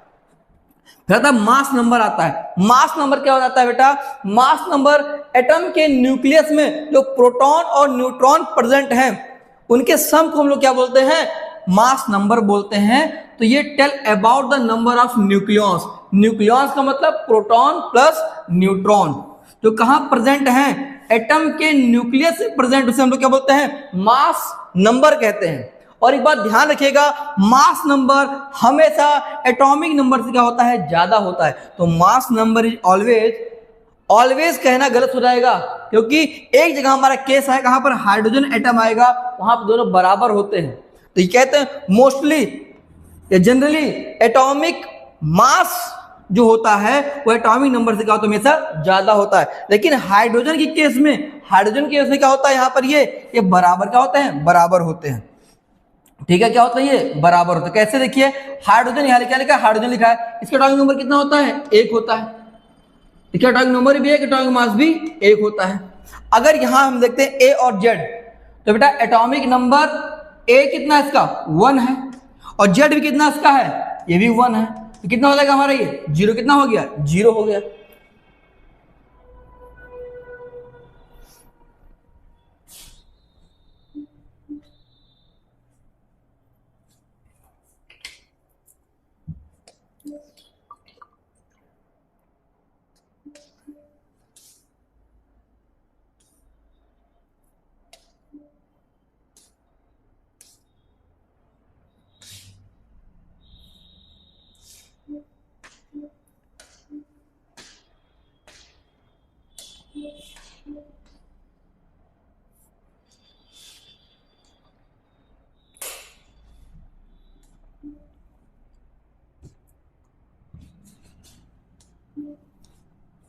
फिर मास नंबर आता है। मास नंबर क्या हो जाता है बेटा? मास नंबर एटम के न्यूक्लियस में जो प्रोटॉन और न्यूट्रॉन प्रेजेंट हैं, उनके सम को हम लोग क्या बोलते हैं? मास नंबर बोलते हैं। तो ये tell about the number of nucleons. Nucleons का मतलब प्रोटॉन प्लस न्यूट्रॉन, जो कहां प्रेजेंट हैं? एटम के न्यूक्लियस से प्रेजेंट, उसे हम लोग क्या बोलते हैं? मास नंबर कहते हैं। और एक बात ध्यान रखिएगा, मास नंबर हमेशा एटॉमिक नंबर से क्या होता है? ज्यादा होता है। तो mass number is always always कहना गलत हो जाएगा, क्योंकि एक जगह हमारा केस है कहां पर हाइड्रोजन एटम आएगा, वहां पर दोनों बराबर होते हैं। तो ये कहते हैं मोस्टली या जनरली एटॉमिक मास जो होता है वो एटॉमिक नंबर से क्या होता है, हमेशा ज्यादा होता है। लेकिन हाइड्रोजन की केस में क्या होता है, यहाँ पर ये बराबर क्या होते हैं, बराबर होते हैं। ठीक है, क्या होता है, ये बराबर होता है। कैसे देखिए, हाइड्रोजन यहाँ क्या लिखा है, हाइड्रोजन लिखा है, इसका एटॉमिक नंबर कितना होता है, 1 होता है। ठीक है, एटॉमिक नंबर भी 1, एटॉमिक मास भी 1 होता है। अगर यहां हम देखते हैं ए और जेड, तो बेटा एटॉमिक नंबर ए कितना है इसका, 1 है, और जेड भी कितना इसका है, ये भी 1 है। तो कितना हो जाएगा हमारा ये, 0 कितना हो गया, 0 हो गया।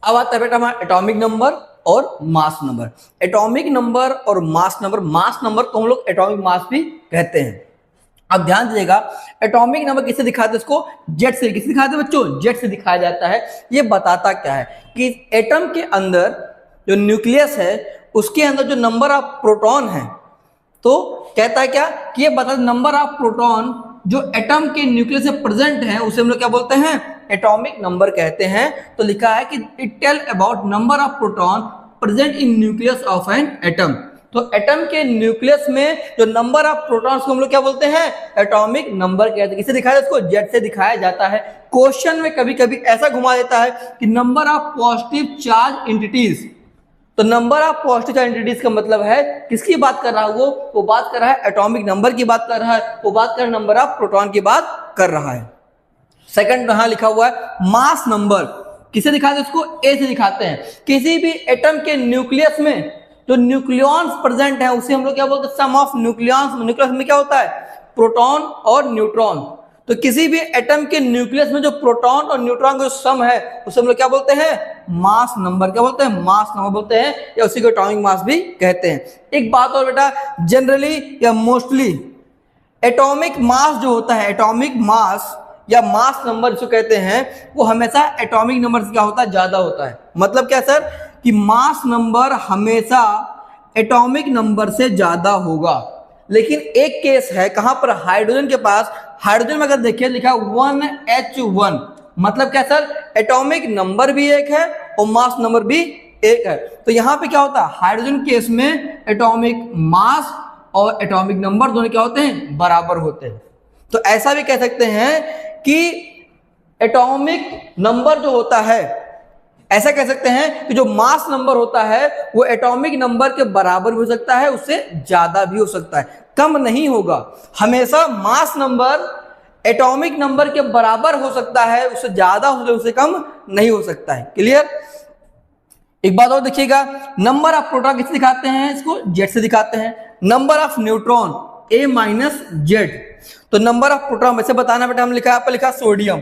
अब आता है बेटा हमारा एटॉमिक नंबर और मास नंबर। एटॉमिक नंबर और मास नंबर को हम लोग एटॉमिक मास भी कहते हैं। अब ध्यान दीजिएगा, एटॉमिक नंबर किससे दिखाते हैं, इसको जेड से। किससे दिखाते हैं बच्चों, जेड से दिखाया जाता है। ये बताता क्या है कि एटम के अंदर जो न्यूक्लियस है उसके अंदर जो नंबर ऑफ प्रोटॉन है, तो कहता है क्या कि ये बता नंबर ऑफ प्रोटॉन जो एटम के न्यूक्लियस में प्रेजेंट है उसे हम लोग क्या बोलते हैं, एटॉमिक नंबर कहते हैं। तो लिखा है कि it tell about number of proton present in nucleus of an atom. तो एटम के न्यूक्लियस में जो नंबर ऑफ प्रोटॉन्स को हम लोग क्या बोलते हैं, एटॉमिक नंबर कहते हैं। किसे दिखाया, इसको जेड से दिखाया जाता है। क्वेश्चन में कभी कभी ऐसा घुमा देता है कि number of positive charge entities, तो number of positive charge entities का मतलब है किसकी बात कर रहा है, वो बात कर रहा है एटॉमिक नंबर की बात कर रहा है, वो बात कर रहा है नंबर ऑफ प्रोटॉन की बात कर रहा है। सेकंड यहां लिखा हुआ है मास नंबर, किसे दिखाते हैं, उसको ए से दिखाते हैं। किसी भी एटम के न्यूक्लियस में जो न्यूक्लियॉन्स प्रेजेंट है उसे हम लोग क्या बोलते हैं, सम ऑफ न्यूक्लियॉन्स। न्यूक्लियस में क्या होता है, प्रोटॉन और न्यूट्रॉन। तो किसी भी एटम के न्यूक्लियस में जो प्रोटॉन और न्यूट्रॉन का जो सम है उसे हम लोग क्या बोलते हैं, मास नंबर। क्या बोलते हैं, मास नंबर बोलते हैं, या उसी को एटॉमिक मास भी कहते हैं। एक बात और बेटा, जनरली या मोस्टली एटॉमिक मास जो होता है, एटॉमिक मास या मास नंबर जो कहते हैं, वो हमेशा एटॉमिक नंबर से क्या होता है, ज्यादा होता है। मतलब क्या सर, कि मास नंबर हमेशा एटॉमिक नंबर से ज्यादा होगा। लेकिन एक केस है कहां पर, हाइड्रोजन के पास। हाइड्रोजन में अगर देखिए लिखा 1H1, मतलब क्या सर, एटॉमिक नंबर भी 1 है और मास नंबर भी 1 है। तो यहां पे क्या होता है, हाइड्रोजन केस में एटॉमिक मास और एटॉमिक नंबर दोनों क्या होते हैं, बराबर होते हैं। तो ऐसा भी कह सकते हैं कि एटॉमिक नंबर जो होता है, ऐसा कह सकते हैं कि जो मास नंबर होता है वो एटॉमिक नंबर के बराबर भी हो सकता है, उससे ज्यादा भी हो सकता है, कम नहीं होगा। हमेशा मास नंबर एटॉमिक नंबर के बराबर हो सकता है, उससे ज्यादा हो सकता है, उससे कम नहीं हो सकता है। क्लियर। एक बात और देखिएगा, नंबर ऑफ प्रोटॉन किससे दिखाते हैं, इसको जेड से दिखाते हैं। Number of neutron A-Z। तो नंबर ऑफ प्रोटॉन वैसे बताना बेटा, हम लिखा, आपको लिखा सोडियम।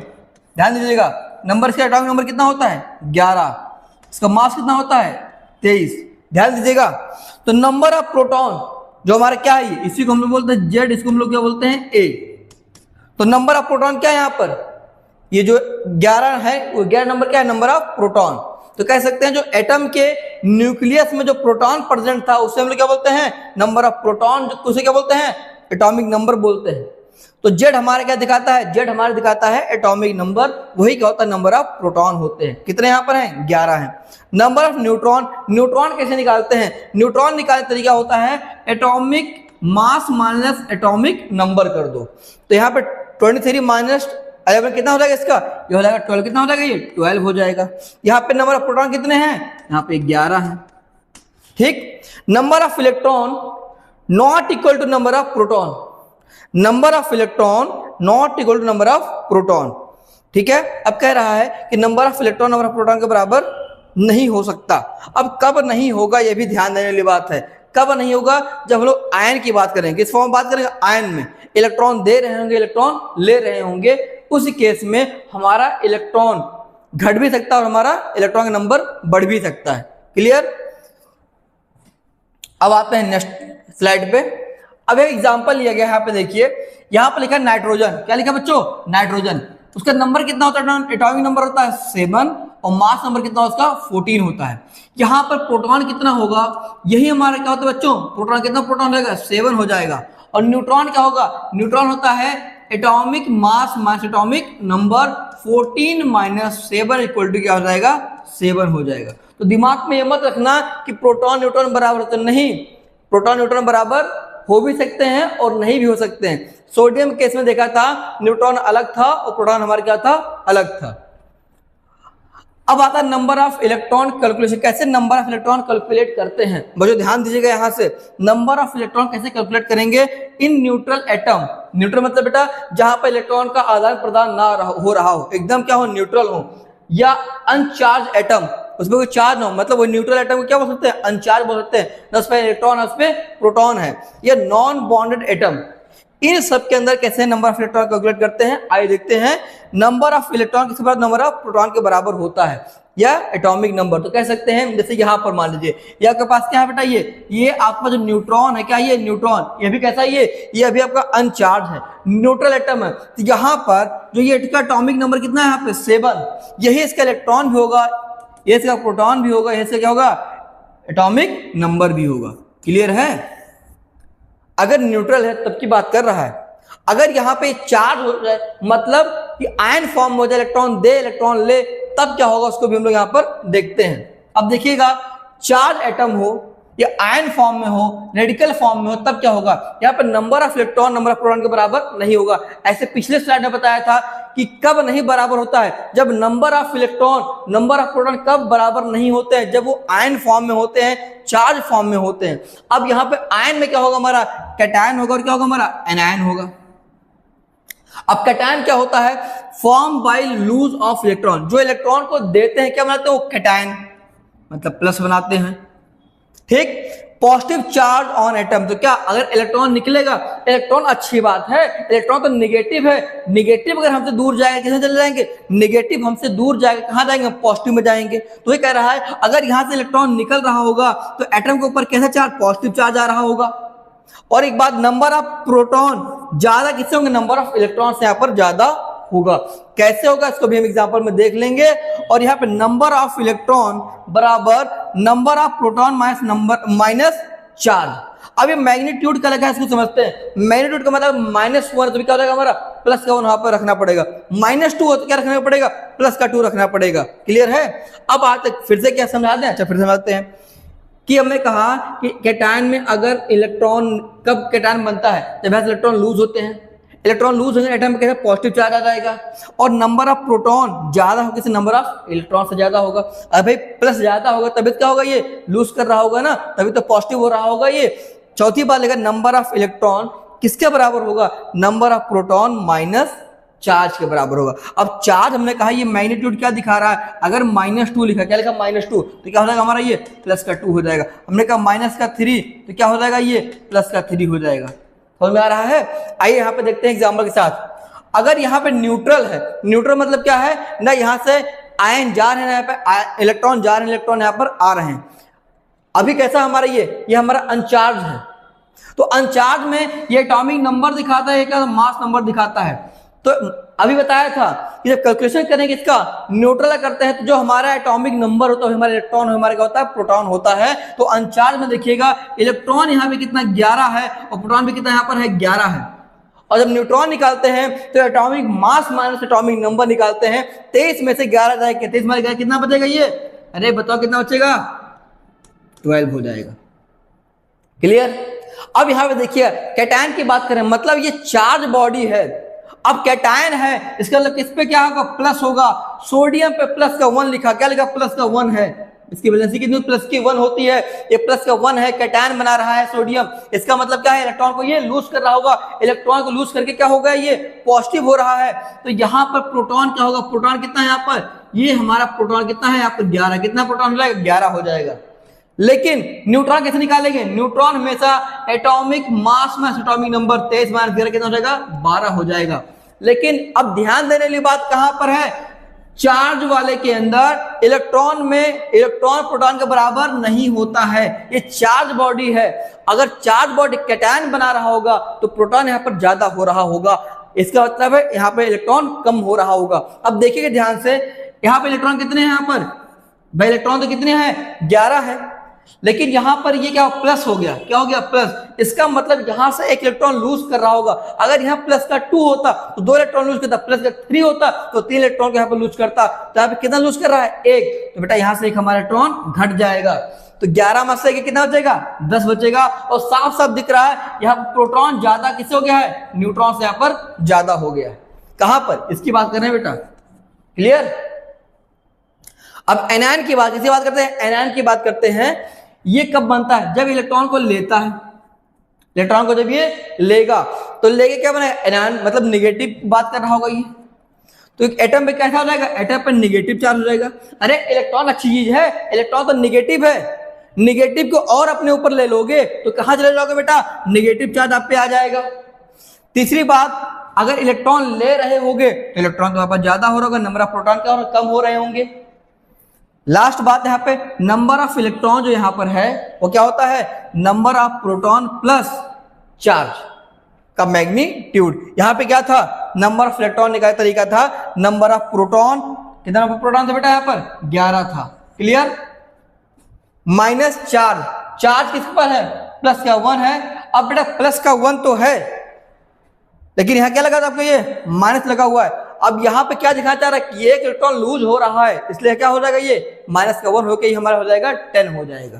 ध्यान दीजिएगा, नंबर इसका एटॉमिक नंबर कितना होता है, 11। इसका मास कितना होता है, 23। ध्यान दीजिएगा। तो नंबर ऑफ प्रोटॉन जो हमारा क्या है, इसी को हम लोग बोलते हैं जेड, इसको हम लोग क्या बोलते हैं, ए। तो नंबर ऑफ प्रोटॉन क्या है यहाँ पर, ये जो 11 है, वो 11 नंबर क्या है, नंबर ऑफ प्रोटॉन। तो कह सकते हैं जो एटम के न्यूक्लियस में जो प्रोटॉन प्रेजेंट था उसे हम लोग क्या बोलते हैं, नंबर ऑफ प्रोटॉन। उसे क्या बोलते हैं, एटॉमिक नंबर बोलते हैं। तो जेड हमारे क्या दिखाता है, जेड हमारे दिखाता है एटॉमिक नंबर, वही क्या होता है, नंबर ऑफ प्रोटॉन होते हैं। कितने यहाँ पर हैं, 11 हैं। नंबर ऑफ न्यूट्रॉन, न्यूट्रॉन कैसे निकालते हैं, न्यूट्रॉन निकालने का तरीका होता है atomic mass minus atomic number कर दो। तो यहाँ पे 23 माइनस 11 कितना हो जाएगा, इसका ये हो जाएगा 12। कितना हो जाएगा, ये 12 हो जाएगा। यहाँ पे नंबर ऑफ प्रोटॉन कितने हैं, यहाँ पे 11 है। ठीक। Number of electron not equal to number of proton, number of electron not equal to number of proton. ठीक है। अब कह रहा है कि number of electron number of proton के बराबर नहीं हो सकता। अब कब नहीं होगा ये भी ध्यान देने वाली बात है। कब नहीं होगा? जब हम लोग आयन की बात करेंगे, किस फॉर्म में बात करेंगे? आयन में इलेक्ट्रॉन दे रहे होंगे, इलेक्ट्रॉन ले रहे होंगे, उस केस में हमारा इलेक्ट्रॉन घट भी सकता है और हमारा इलेक्ट्रॉन का नंबर बढ़ भी सकता है। क्लियर? अब आते हैं नेक्स्ट स्लाइड पे। अब एक एग्जांपल लिया गया है, यहाँ पे देखिए, यहाँ पे लिखा है नाइट्रोजन। क्या लिखा बच्चों? नाइट्रोजन। उसका नंबर कितना होता है? एटॉमिक नंबर होता है 7 और मास नंबर कितना उसका 14 होता है। यहाँ पर प्रोटॉन कितना होगा? यही हमारा क्या होता है बच्चों? प्रोटॉन कितना प्रोटॉन रहेगा? 7 हो जाएगा। और न्यूट्रॉन क्या होगा? न्यूट्रॉन होता है atomic mass minus atomic number, 14 minus 7 equal to क्या हो जाएगा? 7 हो जाएगा। तो दिमाग में ये मत रखना कि प्रोटॉन न्यूट्रॉन बराबर होते नहीं। प्रोटॉन न्यूट्रॉन बराबर हो भी सकते हैं और नहीं भी हो सकते हैं। सोडियम केस में देखा था न्यूट्रॉन अलग था और प्रोटॉन हमारा क्या था? अलग था। अब आता है नंबर ऑफ इलेक्ट्रॉन कैलकुलेशन। कैसे नंबर ऑफ इलेक्ट्रॉन कैलकुलेट करते हैं? बच्चों ध्यान दीजिएगा, यहां से नंबर ऑफ इलेक्ट्रॉन कैसे कैलकुलेट करेंगे? In neutral atom. न्यूट्रल मतलब बेटा जहां पर इलेक्ट्रॉन का आदान प्रदान ना हो रहा हो, एकदम क्या हो? न्यूट्रल हो, या अनचार्ज एटम, उसमें कोई चार्ज ना हो, मतलब वो न्यूट्रल एटम को क्या बोल सकते हैं? अनचार्ज बोल सकते हैं। न उसमें इलेक्ट्रॉन, उसमें प्रोटॉन है, या नॉन बॉन्डेड एटम। इन सब के अंदर कैसे नंबर ऑफ इलेक्ट्रॉन कैलकुलेट करते हैं? आइए देखते हैं। नंबर ऑफ इलेक्ट्रॉन किसके बराबर? नंबर ऑफ प्रोटॉन के बराबर होता है, या एटॉमिक नंबर। तो कह सकते हैं जैसे यहाँ पर मान लीजिए, ये आपके पास क्या है बेटा? ये आपका जो न्यूट्रॉन है, क्या ये न्यूट्रॉन? ये भी कैसा है? ये अभी आपका अनचार्ज है, न्यूट्रल एटम है। तो यहाँ पर जो ये इसका एटॉमिक नंबर कितना है? यहाँ पे 7। यही इसका इलेक्ट्रॉन भी होगा, ये इसका प्रोटॉन भी होगा, ये क्या होगा? एटॉमिक नंबर भी होगा। क्लियर है? अगर न्यूट्रल है तब की बात कर रहा है। अगर यहाँ पे चार्ज हो जाए, मतलब कि आयन फॉर्म हो जाए, इलेक्ट्रॉन दे इलेक्ट्रॉन ले, तब क्या होगा उसको भी हम लोग यहाँ पर देखते हैं। अब देखिएगा, चार्ज एटम हो या आयन फॉर्म में हो, रेडिकल फॉर्म में हो, तब क्या होगा? यहाँ पर number of electron number of proton के बराबर नहीं होगा। ऐसे पिछले स्लाइड में बताया था कि कब नहीं बराबर होता है? जब number of electron number of proton कब बराबर नहीं होते हैं? जब वो आयन फॉर्म में होते हैं, चार्ज फॉर्म में होते हैं। अब यहाँ पे आयन में क्या होगा? हमारा कैटायन होगा, और क्या होगा? हमारा एनायन होगा। अब कैटायन क्या होता है? Form by lose of electron. जो इलेक्ट्रॉन को देते हैं क्या बनाते हैं? वो कैटायन, मतलब प्लस बनाते हैं। ठीक? Positive charge on atom. तो क्या अगर इलेक्ट्रॉन निकलेगा, इलेक्ट्रॉन अच्छी बात है, इलेक्ट्रॉन तो निगेटिव है। निगेटिव अगर हमसे दूर जाएगा, किसे चले जाएंगे? निगेटिव हमसे दूर जाएगा, कहां जाएंगे? पॉजिटिव में जाएंगे। तो ये कह रहा है अगर यहां से इलेक्ट्रॉन निकल रहा होगा तो एटम के ऊपर कैसा चार्ज? पॉजिटिव चार्ज आ रहा होगा। और एक बात, नंबर ऑफ प्रोटॉन ज्यादा किससे होंगे? नंबर ऑफ इलेक्ट्रॉन से यहां पर ज्यादा होगा। कैसे होगा इसको भी हम एग्जांपल में देख लेंगे। और यहाँ पे नंबर ऑफ इलेक्ट्रॉन बराबर number of proton minus charge. अब ये मैग्नीट्यूड का लगा है, इसको समझते हैं। मैग्नीट्यूड का मतलब -1, तो भी क्या हो जाएगा हमारा? प्लस का 1 वहां पर रखना पड़ेगा। -2 हो तो क्या रखना पड़ेगा? प्लस का 2 रखना पड़ेगा। क्लियर है? अब आते फिर से क्या समझा दें? अच्छा, फिर समझते हैं कि हमने कहा कि कैटायन में अगर इलेक्ट्रॉन, कब कैटायन बनता है? जब इलेक्ट्रॉन लूज होते हैं। इलेक्ट्रॉन लूज होने एटम में कैसे? पॉजिटिव चार्ज आ जाएगा। और नंबर ऑफ प्रोटॉन ज्यादा होगा, किसी नंबर ऑफ इलेक्ट्रॉन से ज्यादा होगा। अब भाई प्लस ज्यादा होगा तभी क्या होगा? ये लूज कर रहा होगा ना, तभी तो पॉजिटिव हो रहा होगा ये। चौथी बात लेकर नंबर ऑफ इलेक्ट्रॉन किसके बराबर होगा? Number of proton minus charge के बराबर होगा। अब चार्ज हमने कहा ये मैग्नीट्यूड क्या दिखा रहा है? अगर -2 लिखा, क्या लिखा? -2, तो क्या हो जाएगा हमारा? ये प्लस का 2 हो जाएगा। हमने कहा -3, तो क्या हो जाएगा? ये प्लस का 3 हो जाएगा। समझ में आ रहा है? आइए यहाँ पे देखते हैं एग्जाम्पल के साथ। अगर यहाँ पे न्यूट्रल है, न्यूट्रल मतलब क्या है ना? यहाँ से आयन जा रहे हैं, यहाँ पे इलेक्ट्रॉन जा रहे हैं, इलेक्ट्रॉन यहाँ पर आ रहे हैं। अभी कैसा हमारा ये हमारा अनचार्ज है। तो अनचार्ज में ये एटॉमिक नंबर दिखाता है, क्या मास नंबर दिखाता है। तो अभी बताया था कि जब कैलकुलेशन करेंगे इसका, न्यूट्रल करते हैं तो जो हमारा एटॉमिक नंबर होता है, हमारा इलेक्ट्रॉन हमारा क्या होता है? प्रोटॉन होता है। तो अनचार्ज में देखिएगा इलेक्ट्रॉन यहाँ पे कितना 11 है और प्रोटॉन भी कितना यहाँ पर है? 11 है। और जब न्यूट्रॉन निकालते हैं तो atomic mass minus atomic number निकालते हैं। 23 में से 11 जाएगा, 23 में 11 कितना बचेगा? ये अरे बताओ कितना बचेगा? 12 हो जाएगा। क्लियर? अब यहाँ पे देखिए कैटायन की बात करें, मतलब ये चार्ज बॉडी है। अब कैटायन है, इसका मतलब किस पे क्या होगा? प्लस होगा। सोडियम पे प्लस का 1 लिखा, क्या लिखा? प्लस का 1 है। इसकी वैलेंसी कितनी? प्लस की 1 होती है। ये प्लस का 1 है, कैटायन बना रहा है सोडियम। इसका मतलब क्या है? इलेक्ट्रॉन को ये लूज कर रहा होगा। इलेक्ट्रॉन को लूज करके क्या होगा? ये पॉजिटिव हो रहा है। तो यहाँ पर प्रोटॉन क्या होगा? प्रोटॉन कितना है यहाँ पर? ये हमारा प्रोटॉन कितना है यहाँ पर 11, कितना प्रोटॉन हो जाएगा 11 हो जाएगा। लेकिन न्यूट्रॉन कैसे निकालेंगे, न्यूट्रॉन हमेशा एटॉमिक मास में एटॉमिक नंबर 23 माइनस 11 कितना हो जाएगा 12 हो जाएगा। लेकिन अब ध्यान देने वाली बात कहां पर है, चार्ज वाले के अंदर इलेक्ट्रॉन में इलेक्ट्रॉन प्रोटॉन के बराबर नहीं होता है, ये चार्ज बॉडी है। अगर चार्ज बॉडी कैटायन बना रहा होगा तो प्रोटॉन यहाँ पर ज्यादा हो रहा होगा, इसका मतलब है यहाँ पे इलेक्ट्रॉन कम हो रहा होगा। अब देखिएगा ध्यान से, यहाँ पे इलेक्ट्रॉन कितने हैं, यहाँ पर भाई इलेक्ट्रॉन तो कितने हैं 11 है, लेकिन यहां पर ये क्या प्लस हो गया, क्या हो गया प्लस, इसका मतलब यहां से एक इलेक्ट्रॉन लूज कर रहा होगा। अगर यहाँ प्लस का 2 होता तो 2 इलेक्ट्रॉन लूज करता, प्लस का 3 होता तो 3 इलेक्ट्रॉन को यहाँ पर लूज करता, तो यहाँ पे कितना लूज कर रहा है 1, तो बेटा यहां से एक हमारा इलेक्ट्रॉन घट जाएगा, तो 11 में से कितना बचेगा 10 बचेगा। और साफ साफ दिख रहा है यहाँ प्रोटॉन ज्यादा किससे हो गया है, न्यूट्रॉन से यहाँ पर ज्यादा हो गया है। कहां पर, इसकी बात कर रहे हैं बेटा, क्लियर। अब एनायन की बात, किसी बात करते हैं, एनायन की बात करते हैं। ये कब बनता है, जब इलेक्ट्रॉन को लेता है, इलेक्ट्रॉन को जब ये लेगा तो लेके क्या बना एनायन, मतलब निगेटिव बात कर रहा होगा ये, तो एक एटम पे कैसा हो जाएगा, एटम पे निगेटिव चार्ज हो जाएगा। अरे इलेक्ट्रॉन अच्छी चीज है, इलेक्ट्रॉन तो निगेटिव है, निगेटिव को और अपने ऊपर ले लोगे तो कहां चले जाओगे बेटा, निगेटिव चार्ज आप पे आ जाएगा। तीसरी बात, अगर इलेक्ट्रॉन ले रहे होगे तो इलेक्ट्रॉन तो वापस ज्यादा हो रहा होगा, नंबर ऑफ प्रोटॉन क्या कम हो रहे होंगे। लास्ट बात यहाँ पे, नंबर ऑफ इलेक्ट्रॉन जो यहां पर है वो क्या होता है, number of proton plus charge का मैग्नीट्यूड। यहां पे क्या था, नंबर ऑफ इलेक्ट्रॉन निकालने का तरीका था, नंबर ऑफ प्रोटॉन, कितना प्रोटॉन था बेटा यहाँ पर 11 था, क्लियर, माइनस चार्ज, चार्ज किस पर है प्लस का 1 है। अब बेटा प्लस का 1 तो है, लेकिन यहां क्या लगा था आपको, ये माइनस लगा हुआ है। अब यहां पे क्या दिखाना चाह रहा है कि एक इलेक्ट्रॉन लूज हो रहा है, इसलिए क्या हो जाएगा, ये माइनस का 1 होकर ही हमारा हो जाएगा 10 हो जाएगा।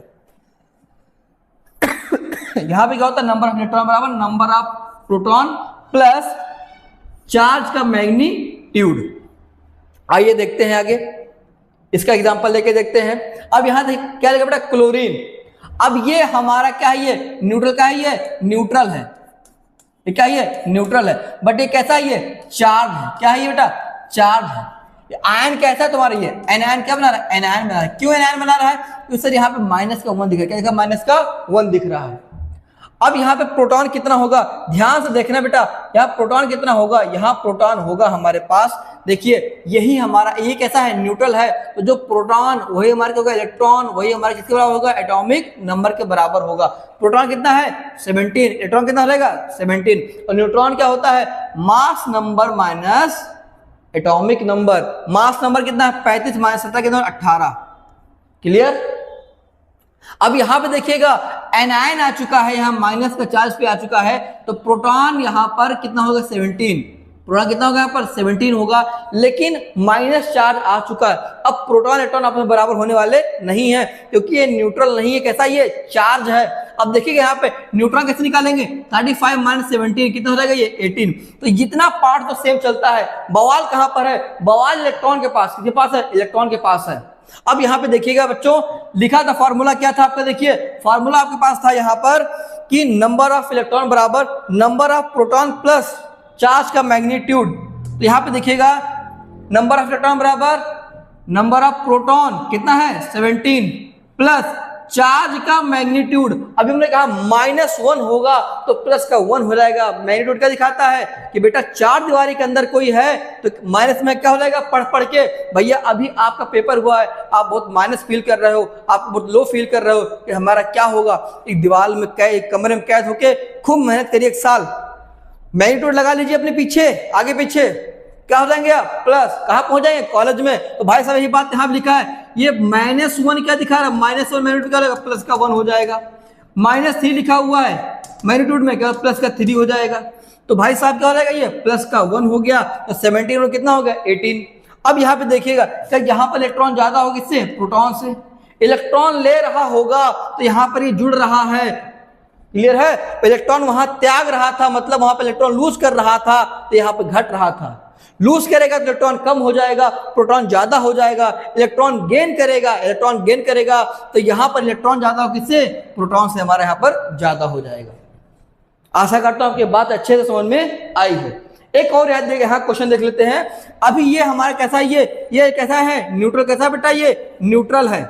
यहां पे क्या होता है, नंबर ऑफ इलेक्ट्रॉन बराबर number of proton plus charge का मैग्नीट्यूड। आइए देखते हैं आगे, इसका एग्जांपल लेके देखते हैं। अब यहां क्या लिखा बेटा, क्लोरीन। अब ये हमारा क्या है, ये न्यूट्रल का है, ये न्यूट्रल है, ये क्या है न्यूट्रल है, बट ये कैसा है, ये चार्ज है, क्या है ये बेटा चार्ज है। आयन कैसा है तुम्हारा, ये एनायन क्या बना रहा है, एनायन बना रहा है। क्यों एनायन बना रहा है, क्योंकि सर यहाँ पे माइनस का 1 दिख रहा है, क्या दिखा माइनस का 1 दिख रहा है। अब यहाँ पे प्रोटॉन कितना होगा, ध्यान से देखना बेटा, यहाँ प्रोटॉन कितना होगा, यहाँ प्रोटॉन होगा हमारे पास, देखिए यही हमारा, ये कैसा है न्यूट्रल है, तो जो प्रोटॉन वही हमारे होगा, इलेक्ट्रॉन वही हमारे किसके बराबर होगा, एटॉमिक नंबर के बराबर होगा। प्रोटॉन कितना है 17, इलेक्ट्रॉन कितना हो जाएगा 17, और न्यूट्रॉन क्या होता है, mass number minus atomic number. Mass number कितना है 35 माइनस 17 कितना 18, क्लियर। अब यहां पे देखिएगा एनायन आ चुका है, यहां माइनस का चार्ज पे आ चुका है, तो प्रोटॉन यहां पर कितना होगा 17, प्रोटॉन कितना होगा यहाँ पर 17 होगा, लेकिन माइनस चार्ज आ चुका है। अब प्रोटॉन इलेक्ट्रॉन आपस में बराबर होने वाले नहीं है, क्योंकि ये न्यूट्रल नहीं है, कैसा ये चार्ज है। अब देखिएगा यहाँ पे न्यूट्रॉन कैसे निकालेंगे, 35 माइनस 17 कितना हो जाएगा, ये 18। तो जितना पार्ट तो सेम चलता है, बवाल कहां पर है, बवाल इलेक्ट्रॉन के पास, किसके पास है, इलेक्ट्रॉन के पास है। अब यहां पे देखिएगा बच्चों, लिखा था फॉर्मूला क्या था आपका, देखिए फॉर्मूला आपके पास था यहां पर कि नंबर ऑफ इलेक्ट्रॉन बराबर number of proton plus charge का मैग्नीट्यूड। तो यहां पे देखिएगा नंबर ऑफ इलेक्ट्रॉन बराबर नंबर ऑफ प्रोटॉन कितना है 17 प्लस चार्ज का मैग्नीट्यूड। अभी हमने कहा -1 होगा तो प्लस का 1 हो जाएगा। मैग्नीट्यूड क्या दिखाता है कि बेटा चार दीवारी के अंदर कोई है तो माइनस में क्या हो जाएगा, पढ़ पढ़ के भैया अभी आपका पेपर हुआ है, आप बहुत माइनस फील कर रहे हो, आप बहुत लो फील कर रहे हो कि हमारा क्या होगा। एक दीवार में एक कमरे में कैद होके खूब मेहनत करिए, 1 साल मैग्नीट्यूड लगा लीजिए अपने पीछे, आगे पीछे क्या हो जाएंगे आप, प्लस। कहाँ पहुंच जाएंगे, कॉलेज में। तो भाई साहब यही बात यहाँ लिखा है, ये -1 क्या दिखा रहा है, -1 मैग्नीट्यूड क्या लगेगा, प्लस का 1 हो जाएगा। -3 लिखा हुआ है मैग्नीट्यूड में, क्या प्लस का 3 हो जाएगा। तो भाई साहब क्या हो जाएगा, ये प्लस का 1 हो गया, तो 17 और कितना हो गया 18। अब यहाँ पे देखिएगा क्या यहाँ पर इलेक्ट्रॉन ज्यादा होगा, किससे, प्रोटॉन से। इलेक्ट्रॉन ले रहा होगा तो यहाँ पर ये जुड़ रहा है, क्लियर है। इलेक्ट्रॉन वहां त्याग रहा था, मतलब वहां पर इलेक्ट्रॉन लूज कर रहा था, तो यहाँ पर घट रहा था। लूज करेगा तो इलेक्ट्रॉन कम हो जाएगा, प्रोटॉन ज्यादा हो जाएगा। इलेक्ट्रॉन गेन करेगा, इलेक्ट्रॉन गेन करेगा तो यहां पर इलेक्ट्रॉन ज्यादा हो, किससे, प्रोटॉन से हमारे यहां पर ज्यादा हो जाएगा। आशा करता हूं आपकी बात अच्छे से समझ में आई है। एक और याद देखिए, हाँ क्वेश्चन देख लेते हैं। अभी ये हमारा कैसा है, ये कैसा है, न्यूट्रल कैसा है बेटा, ये न्यूट्रल है।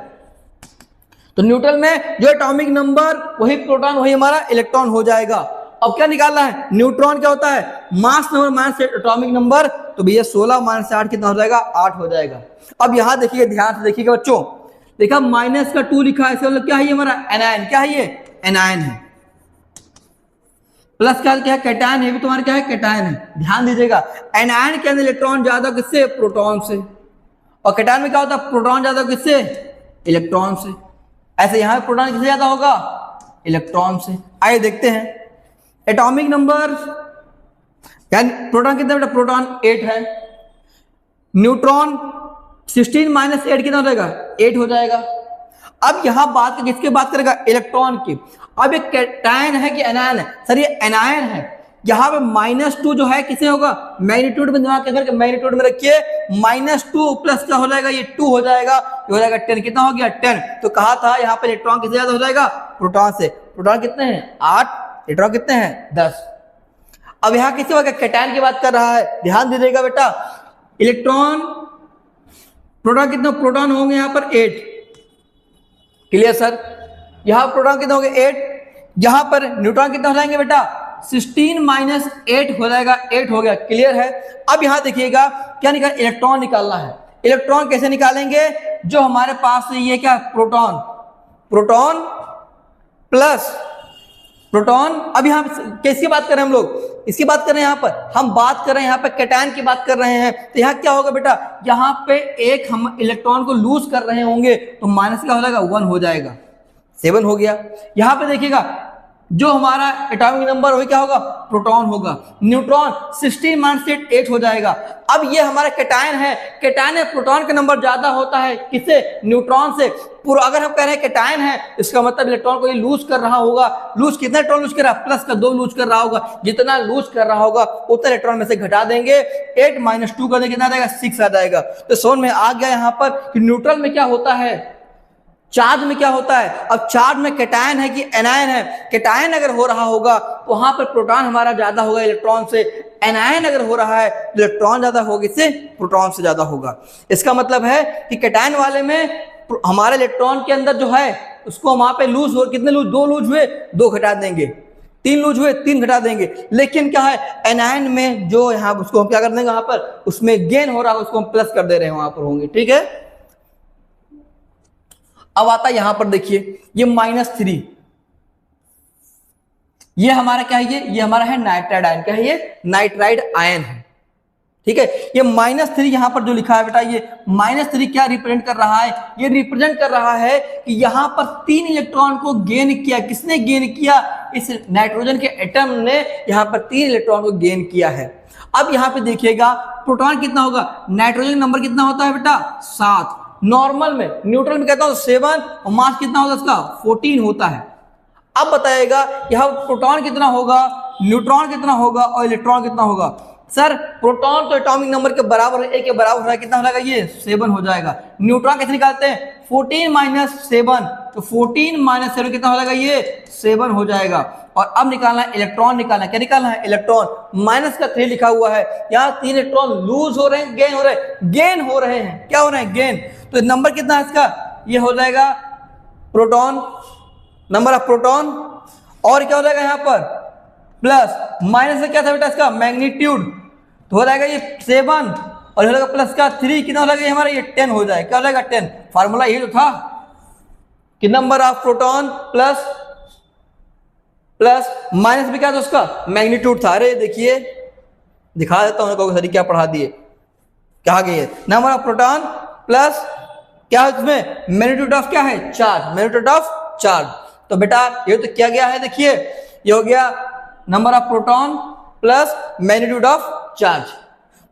तो न्यूट्रल में जो एटॉमिक नंबर वही प्रोटॉन वही हमारा इलेक्ट्रॉन हो जाएगा। अब क्या निकालना है, न्यूट्रॉन क्या होता है, mass number minus atomic number, तो भैया 16 माइनस 8 कितना हो जाएगा, 8 हो जाएगा। अब यहां देखिए, ध्यान से देखिएगा बच्चों, देखा माइनस का 2 लिखा है, इसका मतलब क्या है, ये हमारा एनायन, क्या है ये एनायन है। प्लस का क्या है, कैटायन है, भी तुम्हारा क्या है, कैटायन है। ध्यान दीजिएगा, एनायन के अंदर इलेक्ट्रॉन ज्यादा किससे, प्रोटॉन से, और कैटायन में क्या होता है, प्रोटॉन ज्यादा किससे, इलेक्ट्रॉन से। ऐसे यहां प्रोटॉन किससे ज्यादा होगा, इलेक्ट्रॉन से। आइए देखते हैं एटॉमिक नंबर, यानी प्रोटॉन कितना बेटा, प्रोटॉन 8 है, न्यूट्रॉन 16 माइनस 8 कितना हो जाएगा, 8 हो जाएगा। अब यहां बात किसकी बात करेगा, इलेक्ट्रॉन की। अब ये कैटायन है कि एनायन है, सर ये एनायन है। यहां पे -2 जो है किसे होगा, मैग्नीट्यूड में दिमाग के मैग्नीट्यूड में रखिए, -2 प्लस क्या हो जाएगा, ये 2 हो जाएगा, ये हो जाएगा 10, कितना हो गया 10। तो कहा था यहाँ पे इलेक्ट्रॉन किससे ज्यादा हो जाएगा, प्रोटॉन से। प्रोटॉन कितने हैं 8, इलेक्ट्रॉन कितने हैं 10। अब यहां किसी होगा, कैटायन की बात कर रहा है, ध्यान दीजिएगा बेटा, इलेक्ट्रॉन प्रोटॉन कितने, प्रोटॉन होंगे यहां पर 8, क्लियर सर। यहां प्रोटॉन कितने होंगे 8, यहां पर न्यूट्रॉन कितने हो जाएंगे बेटा 16 माइनस 8 हो जाएगा, 8 हो गया, क्लियर है। अब यहां देखिएगा क्या निकाल, इलेक्ट्रॉन निकालना है। इलेक्ट्रॉन कैसे निकालेंगे, जो हमारे पास है ये क्या, प्रोटॉन, प्रोटॉन प्लस प्रोटॉन। अब यहां किसकी बात कर रहे हैं हम लोग, इसकी बात कर रहे हैं, यहां पर हम बात कर रहे हैं, यहां पे कैटायन की बात कर रहे हैं। तो यहां क्या होगा बेटा, यहां पे एक हम इलेक्ट्रॉन को लूज कर रहे होंगे, तो माइनस क्या हो जाएगा, 1 हो जाएगा, 7 हो गया। यहां पे देखिएगा जो हमारा एटॉमिक नंबर वही क्या होगा, प्रोटॉन होगा। न्यूट्रॉन 16 माइनस 8 हो जाएगा। अब ये हमारा कैटायन है, कैटायन है, प्रोटॉन का नंबर ज्यादा होता है किससे, न्यूट्रॉन से। पूरा अगर हम कह रहे हैं कैटायन है, इसका मतलब इलेक्ट्रॉन को ये लूज कर रहा होगा। लूज कितना इलेक्ट्रॉन लूज कर रहा है, प्लस का 2 लूज कर रहा होगा। जितना लूज कर रहा होगा उतना इलेक्ट्रॉन में से घटा देंगे, 8 माइनस 2 करने कितना आ जाएगा, 6 आ जाएगा। तो समझ में आ गया यहाँ पर कि न्यूट्रल में क्या होता है, चार्ज में क्या होता है। अब चार्ज में कैटायन है कि एनायन है, कैटायन अगर हो रहा होगा तो वहां पर प्रोटॉन हमारा ज्यादा होगा इलेक्ट्रॉन से, एनायन अगर हो रहा है तो इलेक्ट्रॉन ज्यादा होगा इससे, प्रोटॉन से ज्यादा होगा। इसका मतलब है कि कैटायन वाले में हमारे इलेक्ट्रॉन के अंदर जो है उसको वहां पे लूज हो, कितने लूज, 2 लूज हुए 2 घटा देंगे, 3 लूज हुए 3 घटा देंगे। लेकिन क्या है, एनायन में जो यहाँ उसको हम क्या कर देंगे, वहां पर उसमें गेन हो रहा है उसको हम प्लस कर दे रहे हैं, वहां पर होंगे, ठीक है। अब आता है यहां पर देखिए, ये -3, ये हमारा क्या है, ये हमारा है नाइट्राइड आयन, क्या है ये, नाइट्राइड आयन है, ठीक है। ये -3 यहां पर जो लिखा है बेटा, ये -3 क्या रिप्रेजेंट कर रहा है, ये रिप्रेजेंट कर रहा है कि यहां पर 3 इलेक्ट्रॉन को गेन किया, किसने गेन किया, इस नाइट्रोजन के एटम ने यहां पर 3 इलेक्ट्रॉन को गेन किया है। अब यहां पे देखिएगा प्रोटॉन कितना होगा, नाइट्रोजन नंबर कितना होता है बेटा 7, नॉर्मल में, न्यूट्रल में कहता हूं 7, और मास कितना होता है इसका 14 होता है। अब बताएगा यहां प्रोटॉन कितना होगा, न्यूट्रॉन कितना होगा और इलेक्ट्रॉन कितना होगा। सर प्रोटॉन तो एटॉमिक नंबर के बराबर है, 1 के बराबर हो रहा है, कितना हो जाएगा, ये 7 हो जाएगा। न्यूट्रॉन कैसे निकालते हैं, 14 माइनस 7, तो 14 माइनस 7 कितना हो जाएगा, ये 7 हो जाएगा। और अब निकालना है इलेक्ट्रॉन, निकालना है, क्या निकालना है, इलेक्ट्रॉन। माइनस का 3 लिखा हुआ है, यहाँ 3 इलेक्ट्रॉन लूज हो रहे हैं, गेन हो रहे हैं, गेन हो रहे हैं, क्या हो रहे हैं, गेन। तो नंबर कितना है इसका, ये हो जाएगा प्रोटॉन, नंबर ऑफ प्रोटॉन, और क्या हो जाएगा यहाँ पर प्लस, माइनस से क्या था बेटा इसका मैग्नीट्यूड, तो हो जाएगा ये 7, और हो जाएगा प्लस का 3, कितना हो जाएगा ये हमारा, ये 10 हो जाएगा, क्या हो जाएगा 10। फार्मूला ये तो था कि number of proton plus minus भी क्या था उसका मैग्नीट्यूड था। अरे देखिए दिखा देता हूं, सर क्या पढ़ा दिए, क्या गई है, नंबर ऑफ प्रोटॉन प्लस क्या है इसमें मैग्नीट्यूड ऑफ क्या है, चार्ज, मैग्नीट्यूड ऑफ चार्ज। तो बेटा ये तो क्या गया है, देखिए ये हो गया number of proton plus magnitude of charge.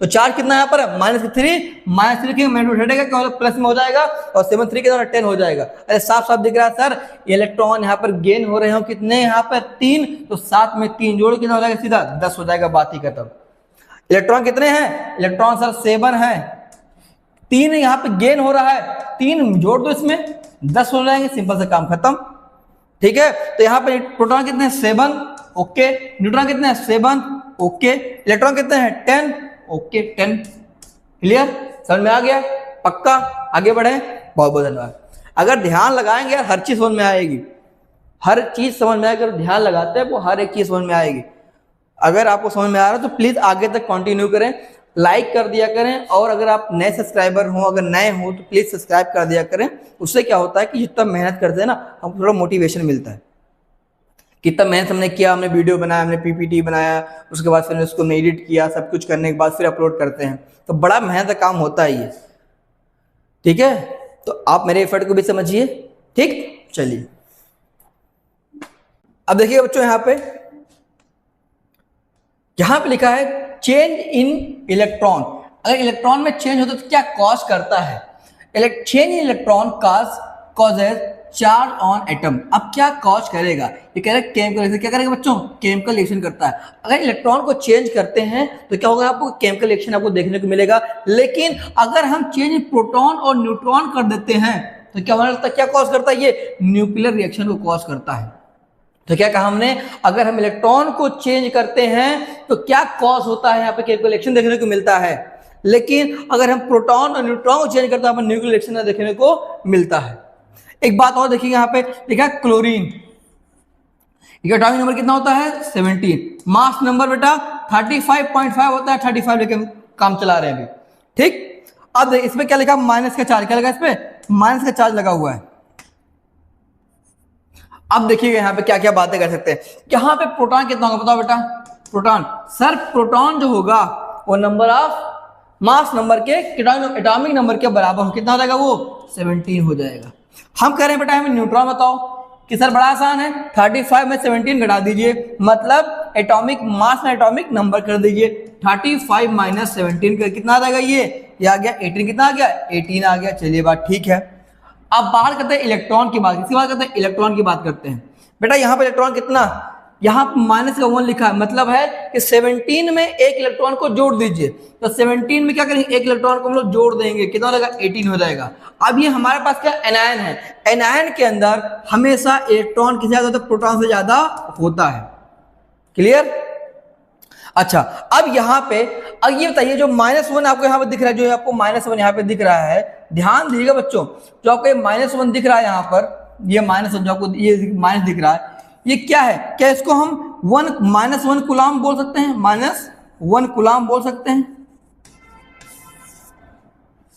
तो चार्ज कितना यहाँ पर है, -3, -3 की मैग्नीट्यूड हटेगा, क्या होगा प्लस में हो जाएगा, और 7 3 के द्वारा 10 हो जाएगा। अरे साफ साफ दिख रहा है सर, इलेक्ट्रॉन यहाँ पर गेन हो रहे हो कितने, यहाँ पर 3, तो 7 में 3 जोड़ कितना हो जाएगा, सीधा 10 हो जाएगा, बात ही खत्म। इलेक्ट्रॉन कितने हैं, इलेक्ट्रॉन सर 7 है, 3 यहाँ पे गेन हो रहा है, 3 जोड़ दो इसमें 10 हो जाएंगे, सिंपल से काम खत्म, ठीक है। तो यहाँ पे प्रोटॉन कितने हैं 7, ओके, न्यूट्रॉन कितने हैं 7, ओके। इलेक्ट्रॉन कितने हैं 10, ओके 10। क्लियर, समझ में आ गया, पक्का, आगे बढ़े। बहुत बहुत धन्यवाद। अगर ध्यान लगाएंगे यार हर चीज समझ में आएगी, हर चीज समझ में आएगी। अगर ध्यान लगाते हैं वो हर एक चीज समझ में आएगी। अगर आपको समझ में आ रहा है तो प्लीज आगे तक कंटिन्यू करें, लाइक कर दिया करें, और अगर आप नए सब्सक्राइबर हो, अगर नए हो तो प्लीज सब्सक्राइब कर दिया करें। उससे क्या होता है कि जितना मेहनत करते हैं ना, हमको थोड़ा मोटिवेशन मिलता है। कितना मेहनत हमने किया, हमने वीडियो बनाया, हमने पीपीटी बनाया, उसके बाद फिर उसको एडिट किया, सब कुछ करने के बाद फिर अपलोड करते हैं, तो बड़ा मेहनत का काम होता है ये। ठीक है, तो आप मेरे एफर्ट को भी समझिए। ठीक, चलिए अब देखिए बच्चों, यहां पे लिखा है चेंज इन इलेक्ट्रॉन। अगर इलेक्ट्रॉन में चेंज होता है तो क्या कॉज करता है? Change in electron causes charge on atom. अब क्या कॉज करेगा? ये कह रहा है केमिकल रिएक्शन। क्या करेगा बच्चों? केमिकल रिएक्शन करता है। अगर इलेक्ट्रॉन को चेंज करते हैं तो क्या होगा? आपको केमिकल रिएक्शन आपको देखने को मिलेगा। लेकिन अगर हम चेंज प्रोटॉन और न्यूट्रॉन कर देते हैं तो क्या होने लगता है? क्या कॉज करता है? ये न्यूक्लियर रिएक्शन को कॉज करता है। तो क्या कहा हमने? अगर हम इलेक्ट्रॉन को चेंज करते हैं तो क्या कॉज होता है? यहाँ पे केमिकल रिएक्शन देखने को मिलता है। लेकिन अगर हम प्रोटॉन और न्यूट्रॉन को चेंज करते हैं, हमें न्यूक्लियर रिएक्शन देखने को मिलता है। एक बात और देखिए, यहाँ पे लिखा है क्लोरीन। एटॉमिक नंबर कितना होता है? 17। मास नंबर बेटा 35.5 होता है। 35 लेके काम चला रहे हैं अभी। ठीक, अब इसमें क्या लिखा? माइनस का चार्ज। क्या लगा इसमें? माइनस का चार्ज लगा हुआ है। अब देखिएगा यहाँ पे क्या क्या बातें कर सकते हैं। यहाँ पे प्रोटॉन कितना होगा बताओ बेटा? प्रोटॉन, सर प्रोटॉन जो होगा वो नंबर ऑफ मास नंबर के एटॉमिक नंबर के बराबर हो। कितना हो जाएगा वो? 17 हो जाएगा। हम कह रहे हैं बेटा हमें न्यूट्रॉन बताओ, कि सर बड़ा आसान है, 35 में 17 घटा दीजिए, मतलब एटॉमिक मास में एटॉमिक नंबर कर दीजिए। 35 माइनस 17 का कितना आ जाएगा? ये आ गया 18। कितना आ गया? 18 आ गया। चलिए बात ठीक है। अब बात करते हैं इलेक्ट्रॉन की बात। किसकी बात करते हैं? इलेक्ट्रॉन की बात करते हैं। बेटा यहाँ पे इलेक्ट्रॉन कितना? यहाँ माइनस का 1 लिखा है, मतलब है कि 17 में एक इलेक्ट्रॉन को जोड़ दीजिए। तो 17 में क्या करेंगे? एक इलेक्ट्रॉन को हम लोग जोड़ देंगे, कितना हो जाएगा? 18 हो जाएगा। अब ये हमारे पास क्या एनायन है? एनायन के अंदर हमेशा इलेक्ट्रॉन किससे ज्यादा होता है? प्रोटॉन से ज्यादा होता है। क्लियर? अच्छा, अब यहाँ पे अब ये बताइए, जो -1 आपको यहाँ पे दिख रहा है, जो आपको -1 यहाँ पे दिख रहा है, ध्यान दीजिएगा बच्चों, जो आपको -1 दिख रहा है यहाँ पर, ये -1 जो आपको ये माइनस दिख रहा है, ये क्या है? क्या इसको हम -1 कूलाम बोल सकते हैं? -1 कूलाम बोल सकते हैं?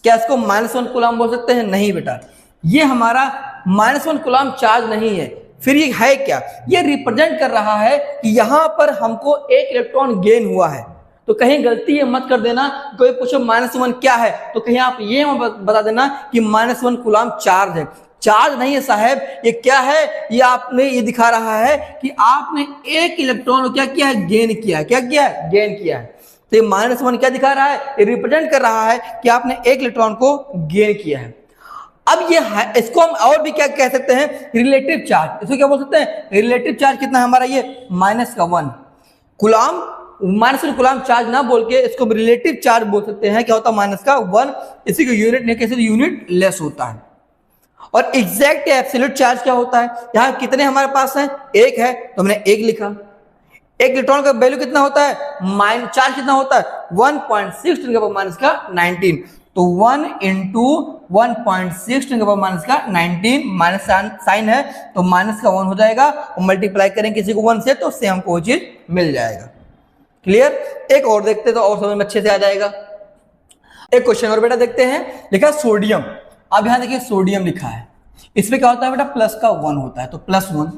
क्या इसको -1 कूलाम बोल सकते हैं? नहीं बेटा, ये हमारा -1 कूलाम चार्ज नहीं है। फिर ये है क्या? ये रिप्रेजेंट कर रहा है कि यहां पर हमको एक इलेक्ट्रॉन गेन हुआ है। तो कहीं गलती ये मत कर देना, कोई पूछो -1 क्या है तो कहीं आप ये बता देना कि -1 कूलाम चार्ज है। चार्ज नहीं है साहब, ये क्या है? ये आपने ये दिखा रहा है कि आपने एक इलेक्ट्रॉन को क्या किया है? गेन किया है। क्या किया है? गेन किया है। तो ये -1 क्या दिखा रहा है? ये रिप्रेजेंट कर रहा है कि आपने एक इलेक्ट्रॉन को गेन किया है। अब ये है, इसको हम और भी क्या कह सकते हैं? Relative charge. इसको क्या बोल सकते हैं? रिलेटिव चार्ज कितना है हमारा? ये -1 कूलाम। -1 कूलाम चार्ज ना बोल के इसको रिलेटिव चार्ज बोल सकते हैं। क्या होता है? -1। इसी को यूनिट नहीं, कैसे यूनिट लेस होता है। और एग्जैक्ट एब्सोल्यूट चार्ज क्या होता है? यहाँ कितने हमारे पास हैं? एक है तो हमने एक लिखा। एक इलेक्ट्रॉन का वैल्यू कितना होता है? चार्ज कितना होता है? 1.6 × 10⁻⁹ तो 1 × 1.6 × 10⁻⁹ माइनस साइन है तो माइनस का 1 हो जाएगा, और मल्टीप्लाई करें किसी को 1 से तो उससे हमको वो चीज मिल जाएगा। क्लियर? एक और देखते तो और समझ में अच्छे से आ जाएगा। एक क्वेश्चन और बेटा देखते हैं। लिखा सोडियम। अब यहां देखिए सोडियम लिखा है, इसमें क्या होता है बेटा? प्लस का 1 होता है, तो +1।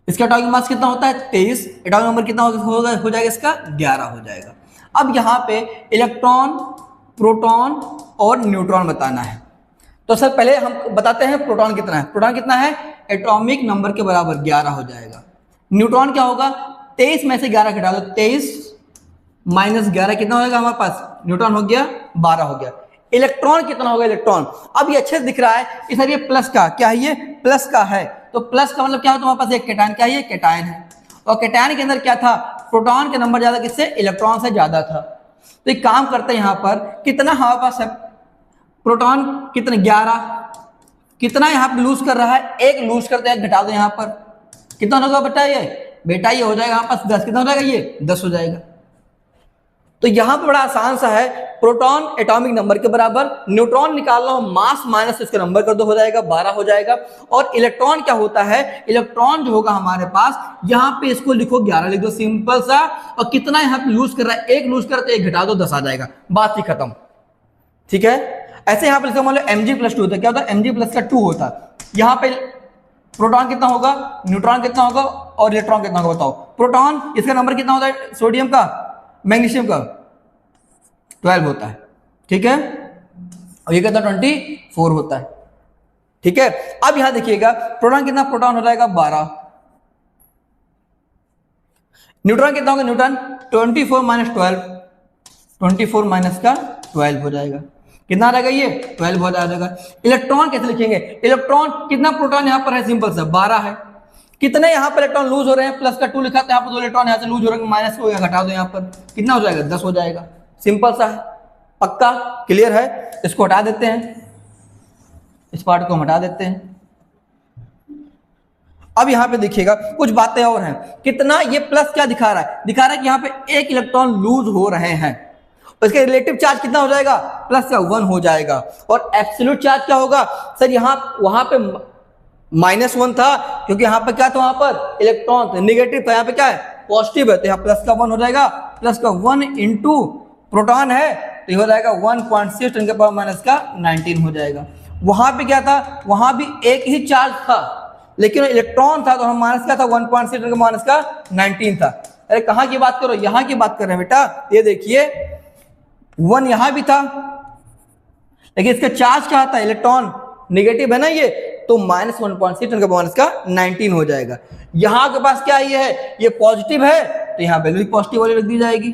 इसका एटॉमिक मास कितना होता है? 23। एटॉमिक नंबर कितना हो जाएगा इसका? 11 हो जाएगा। अब यहाँ पे इलेक्ट्रॉन, प्रोटॉन और न्यूट्रॉन बताना है। तो सर पहले हम बताते हैं प्रोटॉन कितना है। प्रोटॉन कितना है? एटॉमिक नंबर के बराबर 11 हो जाएगा। न्यूट्रॉन क्या होगा? 23 में से 11 घटा दो, 23 - 11 कितना हो जाएगा हमारे पास? न्यूट्रॉन हो गया 12 हो गया। इलेक्ट्रॉन कितना होगा? इलेक्ट्रॉन अब ये अच्छे से दिख रहा है कि सर ये प्लस का, क्या है? ये प्लस का है। तो प्लस का मतलब क्या होता है? हमारे पास एक कैटायन, क्या है? ये कैटायन है। और कैटायन के अंदर क्या था? प्रोटॉन के नंबर ज्यादा, किससे? इलेक्ट्रॉन से ज्यादा था। तो एक काम करते हैं, यहाँ पर कितना हमारे पास है? प्रोटॉन कितने? 11। कितना यहाँ पे लूज कर रहा है? 1 लूज करते हैं, घटा दो यहाँ पर, कितना होगा बेटा? ये बेटा ये हो जाएगा यहाँ पास 10, कितना हो जाएगा ये 10 हो जाएगा। तो यहां पर बड़ा आसान सा है, प्रोटॉन एटॉमिक नंबर के बराबर, न्यूट्रॉन निकालना हो मास माइनस इसका नंबर कर दो, हो जाएगा 12 हो जाएगा। और इलेक्ट्रॉन क्या होता है, इलेक्ट्रॉन जो होगा हमारे पास यहां पे इसको लिखो 11 लिख दो सिंपल सा, और कितना यहां पे लूज कर रहा है, 1 लूज कर तो 1 घटा दो 10 आ जाएगा, बात ही खत्म। ठीक है, ऐसे यहां पर मान लो Mg+2 होता है, क्या होता है Mg+2 होता है। यहां पे प्रोटॉन कितना होगा, न्यूट्रॉन कितना होगा और इलेक्ट्रॉन कितना होगा बताओ। प्रोटॉन इसका नंबर कितना होता है, सोडियम का मैग्नीशियम का 12 होता है। ठीक है, और ये कितना 24 होता है। ठीक है, अब यहां देखिएगा प्रोटॉन कितना, प्रोटॉन हो जाएगा 12, न्यूट्रॉन कितना होगा, न्यूट्रॉन 24 माइनस 12, 24 माइनस का 12 हो जाएगा, कितना आ जाएगा ये 12 हो जाएगा। इलेक्ट्रॉन कैसे लिखेंगे, इलेक्ट्रॉन कितना, प्रोटॉन यहां पर है सिंपल सा 12 है, कितने यहां पर इलेक्ट्रॉन लूज हो रहे हैं, प्लस का 2 लिखा था, यहां पर 2 इलेक्ट्रॉन यहां से लूज हो रहे हैं, माइनस को घटा दो, यहां पर कितना हो जाएगा 10 हो जाएगा, सिंपल सा है, पक्का क्लियर है। इसको हटा देते हैं, इस पार्ट को हम हटा देते हैं। अब यहां पे देखिएगा कुछ बातें और हैं, कितना ये प्लस क्या दिखा रहा है, दिखा रहा है कि यहां पे 1 इलेक्ट्रॉन लूज हो रहे हैं, इसका रिलेटिव चार्ज कितना हो जाएगा, प्लस का 1 हो जाएगा। और एब्सोल्यूट चार्ज क्या होगा सर, यहां वहां पे -1 था, क्योंकि यहां पर क्या था, वहां पर इलेक्ट्रॉन था, नेगेटिव था, यहां पे क्या है पॉजिटिव है, तो यहां प्लस का 1 हो जाएगा, प्लस का 1 इंटू प्रोटॉन है तो ये हो जाएगा 1.6 10 के पावर माइनस का 19 हो जाएगा। वहां पे क्या था, वहां भी एक ही चार्ज था, लेकिन इलेक्ट्रॉन था तो हम माइनस क्या था 1.6 10 के माइनस का 19 था। अरे कहां की बात करो, यहां की बात कर रहे हैं बेटा, ये देखिए 1 यहां भी था, लेकिन इसका चार्ज क्या था, इलेक्ट्रॉन नेगेटिव है ना ये, तो -1.6 10 के पावर माइनस का 19 हो जाएगा। यहां के पास क्या ये है, ये पॉजिटिव है, तो यहां वैल्यू पॉजिटिव वाली रख दी जाएगी,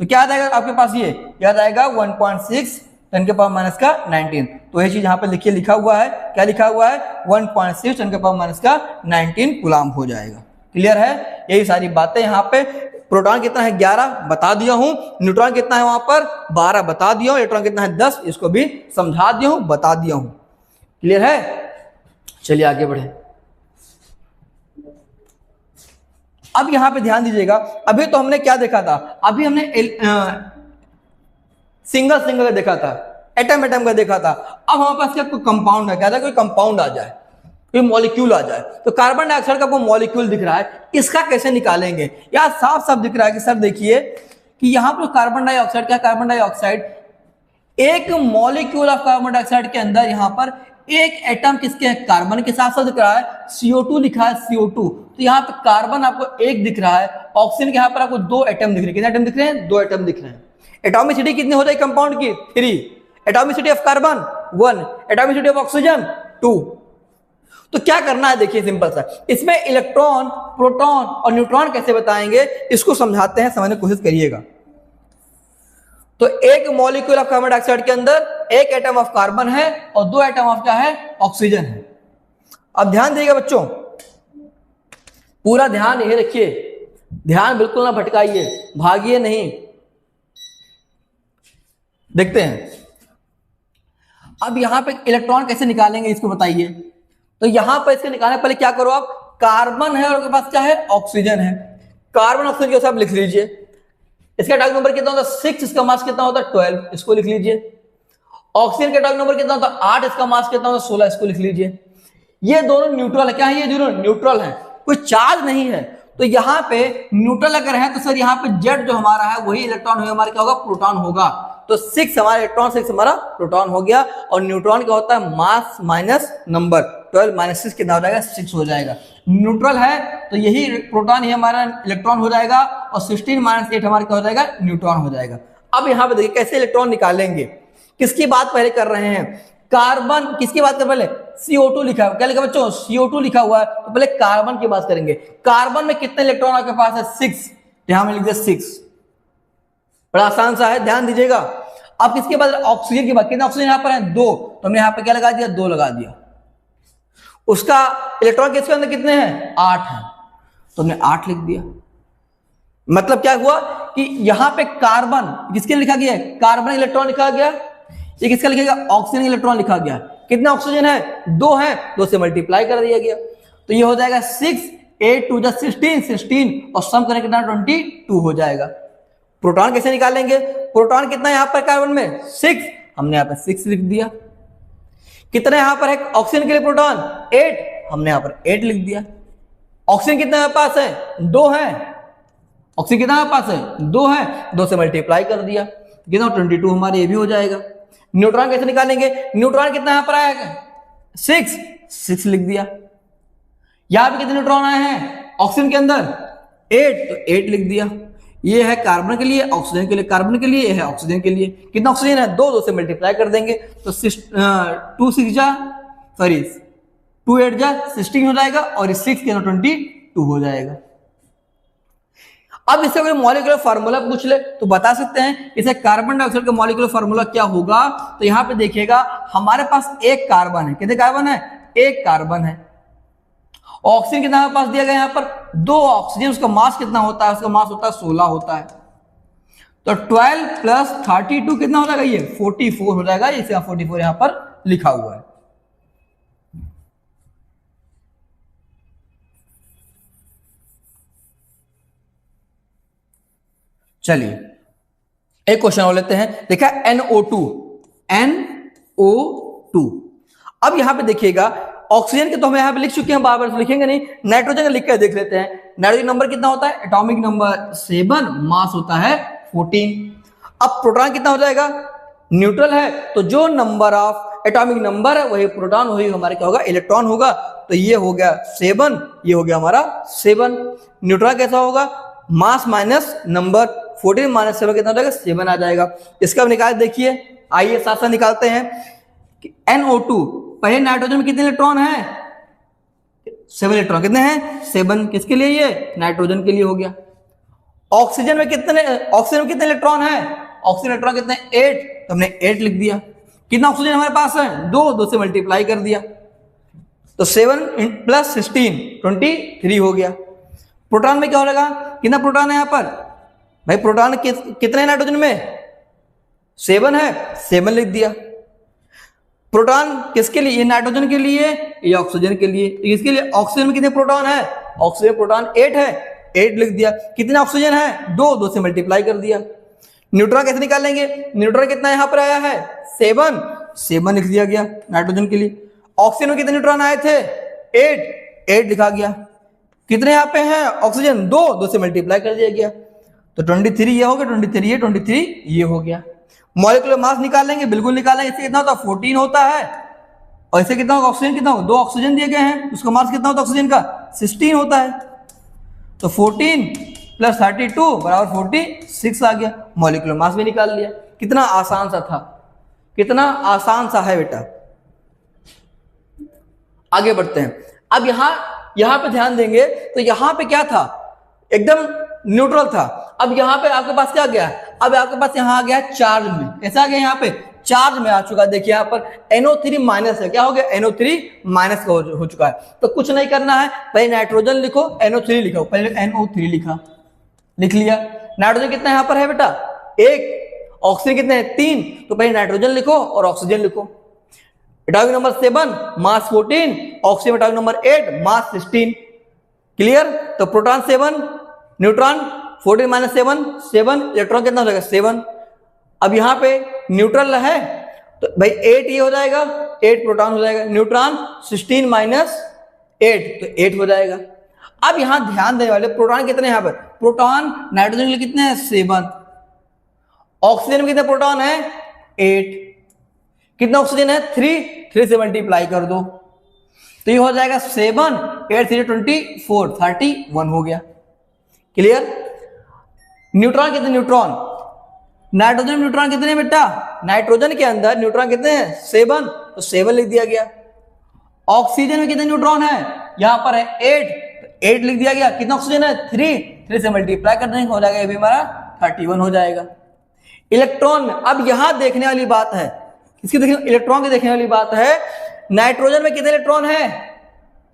तो क्या आ जाएगा आपके पास, ये याद आएगा 1.6 10 के पावर माइनस का 19। तो ये चीज यहां पे लिखिए, लिखा हुआ है, क्या लिखा हुआ है 1.6 10 के पावर माइनस का 19 कूलम हो जाएगा। क्लियर है, यही सारी बातें यहाँ पे। प्रोटॉन कितना है 11 बता दिया हूं, न्यूट्रॉन कितना है वहां पर 12 बता दिया हूं, इलेक्ट्रॉन कितना है 10, इसको भी समझा दिया हूं, बता दिया हूं। क्लियर है, चलिए आगे बढ़े। अब यहां पे ध्यान दीजिएगा, अभी तो हमने क्या देखा था, अभी हमने सिंगल का देखा था, एटम का देखा था। अब हमारे पास क्या कोई कंपाउंड है, क्या था, कोई कंपाउंड आ जाए, कोई मॉलिक्यूल आ जाए, तो कार्बन डाइऑक्साइड का कोई मॉलिक्यूल दिख रहा है, इसका कैसे निकालेंगे। यार साफ साफ दिख रहा है कि सर देखिए कि यहां पर कार्बन डाइऑक्साइड, क्या कार्बन डाइऑक्साइड, एक मॉलिक्यूल ऑफ कार्बन डाइऑक्साइड के अंदर यहां पर एक एटम किसके है, कार्बन के साथ साथ दिख रहा है, CO2 लिखा है, CO2, तो यहाँ पे कार्बन आपको 1 दिख रहा है, ऑक्सीजन के यहाँ पर आपको 2 एटम दिख रहे हैं, कितने एटम दिख रहे हैं, 2 एटम दिख रहे हैं। एटॉमिसिटी कितनी हो जाएगी कंपाउंड की 3, atomicity of carbon 1, atomicity of oxygen 2। तो क्या करना है देखिए सिंपल सा, इसमें इलेक्ट्रॉन, प्रोटॉन और न्यूट्रॉन कैसे बताएंगे, इसको समझाते हैं, समझने की कोशिश करिएगा। तो एक मॉलिक्यूल ऑफ कार्बन डाइऑक्साइड के अंदर एक एटम ऑफ कार्बन है और 2 एटम ऑफ क्या है, ऑक्सीजन है। अब ध्यान दीजिएगा बच्चों, पूरा ध्यान यही रखिए, ध्यान बिल्कुल ना भटकाइए, भागिए नहीं। देखते हैं अब यहां पे इलेक्ट्रॉन कैसे निकालेंगे, इसको बताइए। तो यहां पर इसके निकालने पहले क्या करो आप, कार्बन है और उसके पास क्या है, ऑक्सीजन है, कार्बन ऑक्सीजन के साथ लिख लीजिए। इसका एटॉमिक नंबर कितना होता है 6, इसका मास कितना होता है 12, इसको लिख लीजिए। ऑक्सीजन का एटॉमिक नंबर कितना होता है 8, इसका मास कितना होता है 16, इसको लिख लीजिए। ये दोनों न्यूट्रल है, क्या है, ये दोनों न्यूट्रल है, कोई चार्ज नहीं है। तो यहाँ पे न्यूट्रल अगर है तो सर यहाँ पे जेड जो हमारा है वही इलेक्ट्रॉन होगा, हमारा क्या होगा, प्रोटॉन होगा। तो 6 हमारा इलेक्ट्रॉन, 6 हमारा प्रोटॉन हो गया। और न्यूट्रॉन क्या होता है, मास माइनस नंबर, 12 माइनस 6 कितना हो जाएगा, 6 हो जाएगा। न्यूट्रल है तो यही प्रोटॉन ही हमारा इलेक्ट्रॉन हो जाएगा, और 16 माइनस 8 हमारा क्या हो जाएगा, न्यूट्रॉन हो जाएगा। अब यहाँ पे देखिए कैसे इलेक्ट्रॉन निकालेंगे, किसकी बात पहले कर रहे हैं, कार्बन, किसकी बात कर पहले, CO2 लिखा है, क्या लिखा बच्चों, CO2 लिखा हुआ है, तो पहले कार्बन की बात करेंगे। कार्बन में कितने इलेक्ट्रॉन आपके पास है, 6, यहां में लिख दिया 6, बड़ा आसान सा है, ध्यान दीजिएगा। अब किसके बाद, ऑक्सीजन की बात, कितने ऑक्सीजन यहां पर है 2, तो हमने यहां पे क्या लगा दिया, 2 लगा दिया। उसका इलेक्ट्रॉन किसके अंदर कितने हैं, 8 है, तो हमने 8 लिख दिया। मतलब क्या हुआ कि यहां पे कार्बन किसके लिखा गया है, कार्बन इलेक्ट्रॉन लिखा गया, ये किसका लिखा गया, ऑक्सीजन इलेक्ट्रॉन लिखा गया। कितने ऑक्सीजन है, 2 है, 2 से मल्टीप्लाई कर दिया गया, तो ये हो जाएगा 6 8 2 16 और सम करें कितना 22 हो जाएगा। प्रोटॉन कैसे निकालेंगे? प्रोटॉन कितना यहाँ पर कार्बन में 6, हमने यहाँ पर 6 लिख दिया। कितना यहाँ पर है ऑक्सीजन के लिए प्रोटॉन 8, हमने यहाँ पर 8 लिख दिया। ऑक्सीजन कितना हमारे पास है 2 है, ऑक्सीजन कितना हमारे पास है 2 है, 2 से मल्टीप्लाई कर दिया कितना 22 हमारे ये भी हो जाएगा। न्यूट्रॉन कैसे निकालेंगे? न्यूट्रॉन कितना यहां पर आएगा 6 लिख दिया। यहां पे कितने न्यूट्रॉन आए हैं ऑक्सीजन के अंदर 8, तो 8 लिख दिया। ये है कार्बन के लिए, ऑक्सीजन के लिए, कार्बन के लिए, ये है ऑक्सीजन के लिए। कितना ऑक्सीजन है 2 से मल्टीप्लाई कर देंगे तो 2 8 जा 16 हो जाएगा और 6 के 22 हो जाएगा। अब इससे कोई मॉलिक्यूलर फार्मूला पूछ ले तो बता सकते हैं इसे कार्बन डाइऑक्साइड का मॉलिक्यूलर फार्मूला क्या होगा। तो यहां पे देखिएगा हमारे पास एक कार्बन है, कितने कार्बन है? एक कार्बन है। ऑक्सीजन कितना हमारे पास दिया गया यहाँ पर 2 ऑक्सीजन, उसका मास कितना होता है? उसका मास होता है 16 होता है। तो 12 प्लस 32 कितना हो जाएगा? ये 44 हो जाएगा। इसे 44 यहां पर लिखा हुआ है। चलिए एक क्वेश्चन और लेते हैं। देखा NO2, NO2। अब यहां पे देखिएगा ऑक्सीजन के तो हम यहां पे लिख चुके हैं, बार बार लिखेंगे नहीं। नाइट्रोजन का लिख कर देख लेते हैं। नाइट्रोजन नंबर कितना होता है? एटॉमिक नंबर 7, मास होता है 14। अब प्रोटॉन कितना हो जाएगा? न्यूट्रल है तो जो नंबर ऑफ एटॉमिक नंबर है वही प्रोटॉन, वही हमारे क्या होगा? इलेक्ट्रॉन होगा। तो ये हो गया 7, ये हो गया हमारा 7। न्यूट्रॉन कैसा होगा? मास माइनस नंबर, 14 माइनस 7 कितना हो जाएगा? 7 आ जाएगा। इसका निकाल देखिए, आइए साथ साथ निकालते हैं। NO2 पहले नाइट्रोजन में कितने इलेक्ट्रॉन है? 7 इलेक्ट्रॉन। कितने हैं? 7। किसके लिए? ये नाइट्रोजन के लिए हो गया। ऑक्सीजन में कितने इलेक्ट्रॉन है? ऑक्सीजन इलेक्ट्रॉन कितने? 8, तो हमने 8 लिख दिया। कितना ऑक्सीजन हमारे पास है? 2 से मल्टीप्लाई कर दिया तो 7 प्लस 16 23 हो गया। प्रोटॉन में क्या हो जाएगा? कितना प्रोटॉन है यहाँ पर? भाई प्रोटॉन कितने नाइट्रोजन में? 7 है, 7 लिख दिया। प्रोटॉन किसके लिए? ये नाइट्रोजन के लिए, ये ऑक्सीजन के लिए। इसके लिए ऑक्सीजन में कितने प्रोटॉन है? ऑक्सीजन प्रोटॉन 8 है, 8 लिख दिया। कितना ऑक्सीजन है? 2 से मल्टीप्लाई कर दिया। न्यूट्रॉन कैसे निकालेंगे? न्यूट्रॉन कितना यहाँ पर आया है? 7 लिख दिया गया नाइट्रोजन के लिए। ऑक्सीजन में कितने न्यूट्रॉन आए थे? 8 लिखा गया। कितने यहाँ पे हैं ऑक्सीजन? 2 से मल्टीप्लाई कर दिया गया तो 23 ये हो गया, 23 ये हो गया। मॉलिक्यूलर मास निकालेंगे, बिल्कुल निकालेंगे। इससे कितना होता है? 14 होता है। और इससे कितना होगा? ऑक्सीजन कितना होगा? 2 ऑक्सीजन दिए गए हैं, उसका मास कितना होता है ऑक्सीजन का? 16 होता है। तो 14 प्लस 32 बराबर 46 आ गया। मॉलिक्यूलर मास भी निकाल लिया। कितना आसान सा था, कितना आसान सा है बेटा। आगे बढ़ते हैं। अब यहां पे ध्यान देंगे तो यहां पे क्या था? एकदम न्यूट्रल था। अब यहां पे आपके पास क्या गया? अब आपके पास यहां आ गया चार्ज में। कैसा आ गया? यहां पे चार्ज में आ चुका। देखिए यहां पर NO3 माइनस है। क्या हो गया? NO3 माइनस हो चुका है। तो कुछ नहीं करना है, पहले नाइट्रोजन लिखो, NO3 लिखो। पहले NO3 लिख लिया। नाइट्रोजन कितना यहां पर है बेटा? 1। ऑक्सीजन कितने हैं? 3। तो पहले नाइट्रोजन लिखो और ऑक्सीजन लिखो। एटॉमिक नंबर 7, मास 14। ऑक्सीजन एटॉमिक नंबर 8, मास 16। क्लियर? तो प्रोटॉन 7, न्यूट्रॉन 14 माइनस 7, इलेक्ट्रॉन कितना हो जाएगा? 7। अब यहां पे न्यूट्रल है तो भाई 8 ये हो जाएगा, 8 प्रोटॉन हो जाएगा। न्यूट्रॉन 16 माइनस 8 तो 8 हो जाएगा। अब यहां ध्यान देने वाले प्रोटॉन कितने यहां पर? प्रोटॉन नाइट्रोजन के लिए कितने हैं? 7। ऑक्सीजन में कितने प्रोटॉन है? 8। कितना ऑक्सीजन है? 3 से मल्टीप्लाई कर दो तो ये हो जाएगा 7 8 3 24 31 हो गया। क्लियर? न्यूट्रॉन कितने? न्यूट्रॉन नाइट्रोजन में न्यूट्रॉन कितने बेटा? नाइट्रोजन के अंदर न्यूट्रॉन कितने हैं? 7, तो 7 लिख दिया गया। ऑक्सीजन में कितने न्यूट्रॉन है? यहां पर है 8, तो 8 लिख दिया गया। कितना ऑक्सीजन है? 3 से मल्टीप्लाई करने हो जाएगा, ये भी हमारा 31 हो जाएगा। इलेक्ट्रॉन में अब यहां देखने वाली बात है, इसकी देखिए इलेक्ट्रॉन की देखने वाली बात है। नाइट्रोजन में कितने इलेक्ट्रॉन है?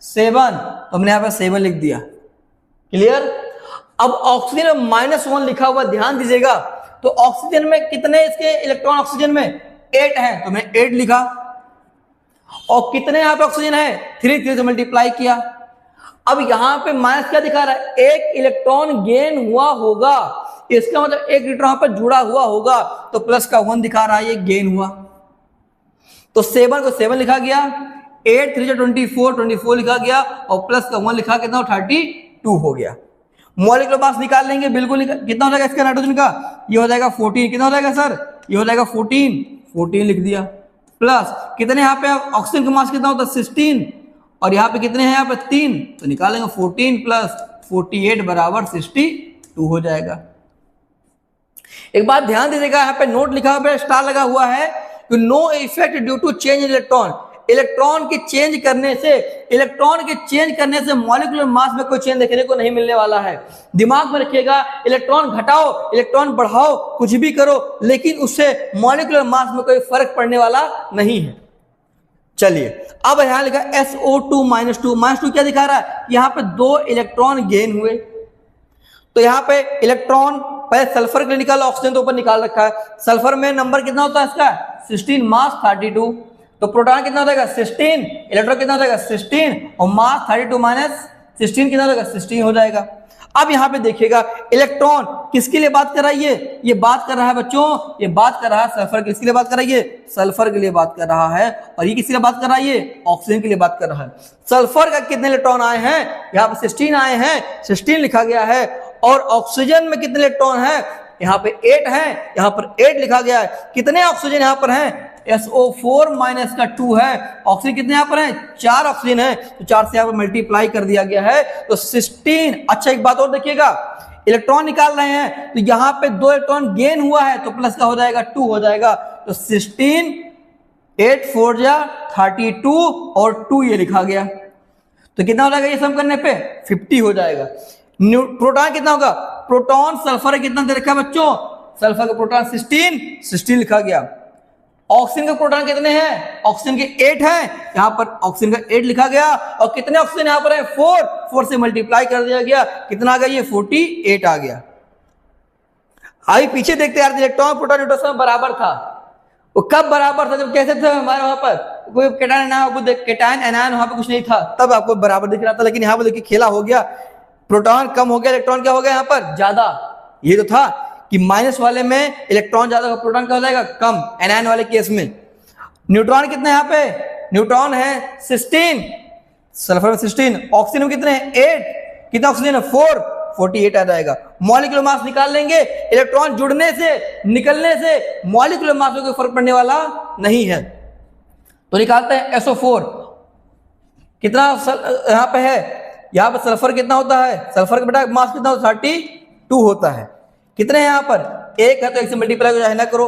7, तो हमने यहां पर 7 लिख दिया। क्लियर? अब ऑक्सीजन में -1 लिखा हुआ, ध्यान दीजिएगा। तो ऑक्सीजन में कितने इसके इलेक्ट्रॉन? ऑक्सीजन में 8 हैं, तो हमने 8 लिखा। और कितने यहां पे ऑक्सीजन है? 3 से मल्टीप्लाई किया। अब यहां पे माइनस क्या दिखा रहा है, एक इलेक्ट्रॉन गेन हुआ होगा, इसका मतलब एक इलेक्ट्रॉन पर जुड़ा हुआ होगा, तो प्लस का 1 दिखा रहा है, ये गेन हुआ। तो 7 को 7 लिखा गया, 8 3 24 24 लिखा गया, और प्लस का 1 लिखा, कितना 32 हो गया। मॉलिक्यूलर मास निकाल लेंगे, बिल्कुल कितना हो जाएगा इसका नाइट्रोजन का, ये हो जाएगा 14। कितना हो जाएगा सर, ये हो जाएगा 14 लिख दिया। प्लस कितने यहाँ पे ऑक्सीजन का मास कितना होता है 16, और यहाँ पे कितने हैं, यहाँ पे 3, तो निकालेंगे 14 प्लस 48 बराबर 62 हो जाएगा। एक बात ध्यान दीजिएगा, यहाँ पे नोट लिखा हुआ है, स्टार लगा हुआ है, no effect due to change electron. Electron के चेंज करने से मॉलिक्यूलर मास में कोई चेंज देखने को नहीं मिलने वाला है। दिमाग में रखिएगा, इलेक्ट्रॉन घटाओ, इलेक्ट्रॉन बढ़ाओ, कुछ भी करो, लेकिन उससे मॉलिक्यूलर मास में कोई फर्क पड़ने वाला नहीं है। चलिए अब यहां लिखा SO2 -2 क्या दिखा रहा है, यहां पे 2 इलेक्ट्रॉन गेन हुए। तो यहां पे इलेक्ट्रॉन पहले सल्फर के लिए निकाला, ऑक्सीजन तो ऊपर निकाल रखा है। सल्फर में नंबर कितना होता है इसका 16, मास 32, तो प्रोटॉन कितना हो जाएगा 16, इलेक्ट्रॉन कितना हो जाएगा 16, और मास 32 माइनस 16 कितना हो जाएगा 16 हो जाएगा। अब यहां पे देखिएगा इलेक्ट्रॉन किसके लिए बात कर रहा है, ये बात कर रहा है बच्चों, ये बात कर रहा है सल्फर, किसके लिए बात कर रहा है, ये सल्फर के लिए बात कर रहा है, और ये किसके लिए बात कर रहा है, ये ऑक्सीजन के लिए बात कर रहा है। सल्फर का कितने इलेक्ट्रॉन आए हैं, यहाँ पे 16 आए हैं, 16 लिखा गया है, और ऑक्सीजन में कितने इलेक्ट्रॉन हैं, यहाँ पे 8 हैं, यहाँ पर 8 लिखा गया है। कितने ऑक्सीजन यहाँ पर हैं, SO4 माइनस का 2 है, ऑक्सीजन कितने यहाँ पर हैं, 4 ऑक्सीजन है, तो 4 से यहाँ पर मल्टीप्लाई कर दिया गया है, तो 16। अच्छा एक बात और देखिएगा, इलेक्ट्रॉन निकाल रहे हैं, तो यहाँ पे 2 इलेक्ट्रॉन गेन हुआ है, तो प्लस का हो जाएगा 2 हो जाएगा, तो 16 8 4 32 और 2 ये लिखा गया, तो कितना हो जाएगा ये सम करने पे 50 हो जाएगा। प्रोटॉन कितना होगा, प्रोटॉन सल्फर कितना दे रखा है बच्चों, सल्फर का प्रोटॉन 16 लिखा गया। ऑक्सीजन के प्रोटॉन कितने हैं, ऑक्सीजन के 8 हैं, यहां पर ऑक्सीजन का 8 लिखा गया, और कितने ऑक्सीजन यहां पर है 4 से मल्टीप्लाई कर दिया गया, कितना आ गया ये 48 आ गया। आई पीछे देखते यार, इलेक्ट्रॉन प्रोटॉन न्यूट्रॉन बराबर था, वो कब बराबर था, जब कैसे थे हमारे वहां पर कोई कैटायन एनायन वहां पर कुछ नहीं था, तब आपको बराबर दिख रहा था। लेकिन यहाँ पर देखिए खेला हो गया, प्रोटॉन कम हो गया, इलेक्ट्रॉन क्या हो गया यहाँ पर ज्यादा। ये तो था कि माइनस वाले में इलेक्ट्रॉन ज्यादा, प्रोटॉन क्या हो जाएगा कम, एनायन वाले केस में। न्यूट्रॉन कितने यहाँ पे, न्यूट्रॉन है 16, सल्फर में 16, ऑक्सीजन में कितने हैं 8, कितना ऑक्सीजन है 4, 48 आ जाएगा। मॉलिक्यूलर मास निकाल लेंगे, इलेक्ट्रॉन जुड़ने से निकलने से मॉलिक्यूलर मास में कोई फर्क पड़ने वाला नहीं है, तो निकालते हैं SO4 कितना यहाँ पे है, यहाँ पर सल्फर कितना होता है, सल्फर का बेटा मास कितना होता है 32 होता है। कितने हैं यहाँ पर, 1 है तो 1 से मल्टीप्लाई ना करो।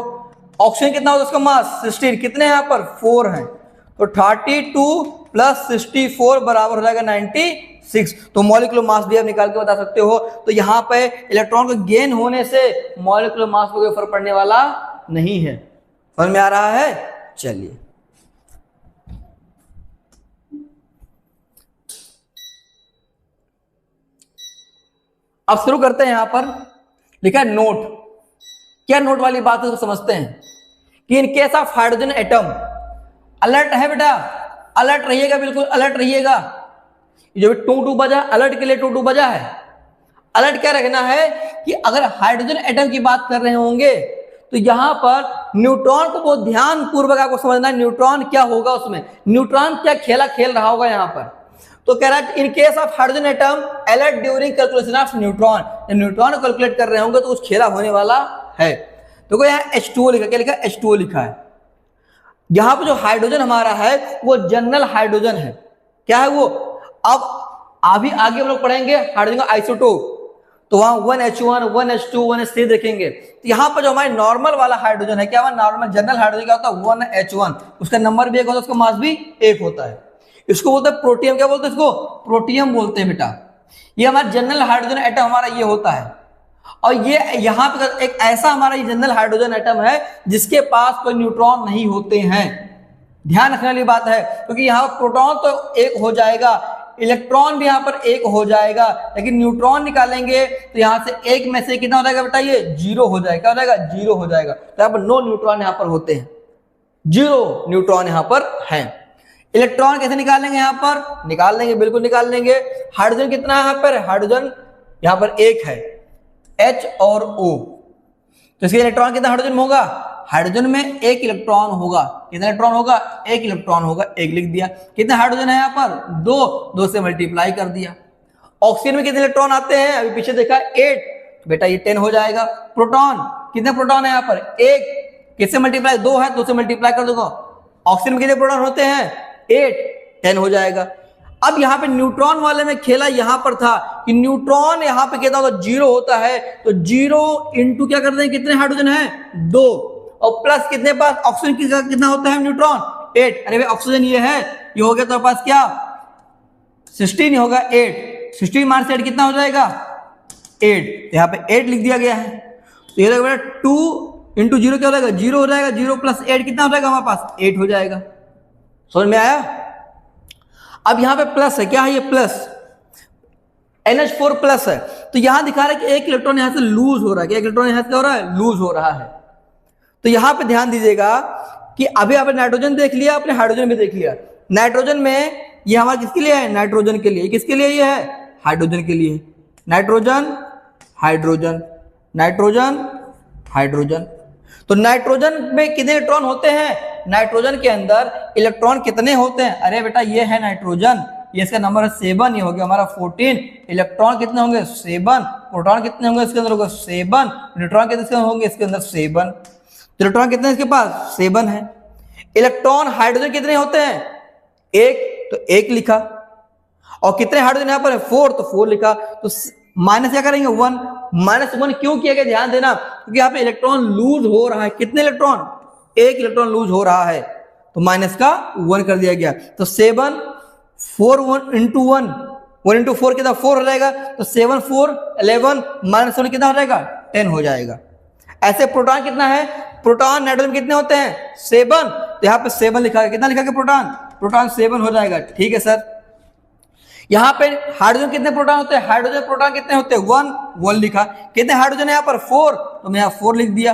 ऑक्सीजन कितना होता है उसका मास 16, कितने हैं यहाँ पर 4 हैं, तो 32 प्लस 64 बराबर हो जाएगा 96। तो मॉलिक्यूलर मास भी आप निकाल के बता सकते हो। तो यहाँ पे इलेक्ट्रॉन को गेन होने से मॉलिक्यूलर मास को कोई फर्क पड़ने वाला नहीं है। समझ में आ रहा है, चलिए अब शुरू करते हैं। यहां पर लिखा है नोट, क्या नोट वाली बात है तो समझते हैं कि इन case of hydrogen atom, alert है बेटा, अलर्ट रहिएगा, बिल्कुल अलर्ट रहिएगा। जो 2 बजा, अलर्ट के लिए 2 बजा है। अलर्ट क्या रखना है कि अगर हाइड्रोजन एटम की बात कर रहे होंगे तो यहां पर न्यूट्रॉन को बहुत ध्यान पूर्वक आपको समझना है, न्यूट्रॉन क्या होगा उसमें, न्यूट्रॉन क्या खेला खेल रहा होगा यहां पर। तो कह रहा है इन case of hydrogen atom alert during calculation of neutron, जब न्यूट्रॉन को कैलकुलेट कर रहे होंगे तो कुछ खेला होने वाला है। तो कोई यहाँ H2O लिखा, क्या लिखा है H2O लिखा है। यहां पर जो हाइड्रोजन हमारा है वो जनरल हाइड्रोजन है। क्या है वो, अब अभी आगे हम लोग पढ़ेंगे हाइड्रोजन का आइसोटोप, तो वहां 1H1 1H2 1H3 देखेंगे। तो यहाँ पर जो हमारे नॉर्मल वाला हाइड्रोजन है, क्या नॉर्मल जनरल हाइड्रोजन क्या होता है 1H1, उसका नंबर भी 1 होता है, उसका मास भी 1 होता है। इसको बोलते हैं प्रोटियम, क्या बोलते हैं इसको प्रोटियम बोलते हैं बेटा। ये हमारा जनरल हाइड्रोजन एटम हमारा ये होता है, और ये यहाँ पे एक ऐसा हमारा ये जनरल हाइड्रोजन एटम है जिसके पास कोई न्यूट्रॉन नहीं होते हैं। ध्यान रखने वाली बात है, क्योंकि यहाँ प्रोटॉन तो 1 हो जाएगा, इलेक्ट्रॉन भी यहाँ पर 1 हो जाएगा, लेकिन न्यूट्रॉन निकालेंगे तो यहाँ से 1 में से कितना हो जाएगा बेटा, ये 0 हो जाएगा। क्या हो जाएगा 0 हो जाएगा। तो यहाँ पर नो न्यूट्रॉन यहाँ पर होते हैं, 0 न्यूट्रॉन यहाँ पर है। इलेक्ट्रॉन कैसे निकाल लेंगे, यहां पर निकाल लेंगे, बिल्कुल निकाल लेंगे। हाइड्रोजन कितना है यहां पर, हाइड्रोजन यहां पर एक है, H और O, तो इसके इलेक्ट्रॉन कितना हाइड्रोजन में होगा, हाइड्रोजन में एक इलेक्ट्रॉन होगा, कितना इलेक्ट्रॉन होगा, एक इलेक्ट्रॉन होगा, एक लिख दिया। कितने हाइड्रोजन है यहाँ पर, दो से मल्टीप्लाई कर दिया। ऑक्सीजन में कितने इलेक्ट्रॉन आते हैं, अभी पीछे देखा 8, बेटा ये 10 हो जाएगा। प्रोटॉन, कितने प्रोटॉन है यहाँ पर, एक, किससे मल्टीप्लाई, 2 है, 2 से मल्टीप्लाई कर दूंगा। ऑक्सीजन में कितने प्रोटॉन होते हैं, 8, 10 हो जाएगा। अब यहाँ पे न्यूट्रॉन वाले में खेला यहां पर था कि न्यूट्रॉन यहाँ पे कहता होगा 0 होता है, तो 0 इंटू क्या करते हैं, कितने हाइड्रोजन है, 2, और प्लस कितने पास ऑक्सीजन कितना होता है न्यूट्रॉन, 8। अरे भाई ऑक्सीजन ये है, ये हो गया तो पास क्या 16 होगा, 8, 16 माइनस 8 कितना हो जाएगा 8, यहाँ पे 8 लिख दिया गया है। तो ये बेटा 2 इंटू 0 क्या हो जाएगा, 0 हो जाएगा, 0 प्लस 8 कितना हो जाएगा हमारे पास, 8 हो जाएगा। समझ में आया। अब यहां पे प्लस है, क्या है ये प्लस, NH4 प्लस है, तो यहां दिखा रहा है कि एक इलेक्ट्रॉन यहां से लूज हो रहा है, क्या इलेक्ट्रॉन यहां से हो रहा है, लूज हो रहा है। तो यहां पे ध्यान दीजिएगा कि अभी आपने नाइट्रोजन देख लिया, आपने हाइड्रोजन भी देख लिया। नाइट्रोजन में ये हमारा किसके लिए है, नाइट्रोजन के लिए, किसके लिए ये है, हाइड्रोजन के लिए, नाइट्रोजन हाइड्रोजन, नाइट्रोजन हाइड्रोजन। तो नाइट्रोजन में कितने इलेक्ट्रॉन होते हैं, नाइट्रोजन के अंदर इलेक्ट्रॉन कितने होते हैं, अरे बेटा ये है नाइट्रोजन, ये इसका नंबर है 7, ये हो गया हमारा 14। इलेक्ट्रॉन कितने होंगे 7, प्रोटॉन कितने होंगे इसके अंदर होगा 7, न्यूट्रॉन कितने होंगे इसके अंदर 7। इलेक्ट्रॉन कितने इसके पास 7 है। इलेक्ट्रॉन हाइड्रोजन कितने होते हैं, एक, तो एक लिखा, और कितने हाइड्रोजन यहाँ पर है 4, तो 4 लिखा। तो माइनस क्या करेंगे 1, -1 क्यों किया गया, ध्यान देना, क्योंकि यहाँ पे इलेक्ट्रॉन लूज हो रहा है, कितने इलेक्ट्रॉन, एक इलेक्ट्रॉन लूज हो रहा है, तो माइनस का 1 कर दिया गया। तो 7 4 1 इंटू 1 1 इंटू 4 कितना 4 हो जाएगा, तो 7 4 11 -1 कितना हो जाएगा 10 हो जाएगा। ऐसे प्रोटॉन कितना है, प्रोटॉन नाइट्रोजन कितने होते हैं 7, तो यहाँ पे 7 लिखा है, कितना लिखा है प्रोटॉन, प्रोटॉन 7 हो जाएगा, ठीक है सर। यहाँ पे हाइड्रोजन कितने प्रोटॉन होते हैं, हाइड्रोजन प्रोटॉन कितने होते हैं 1 लिखा, कितने हाइड्रोजन है यहाँ पर 4, तो मैं यहाँ 4 लिख दिया,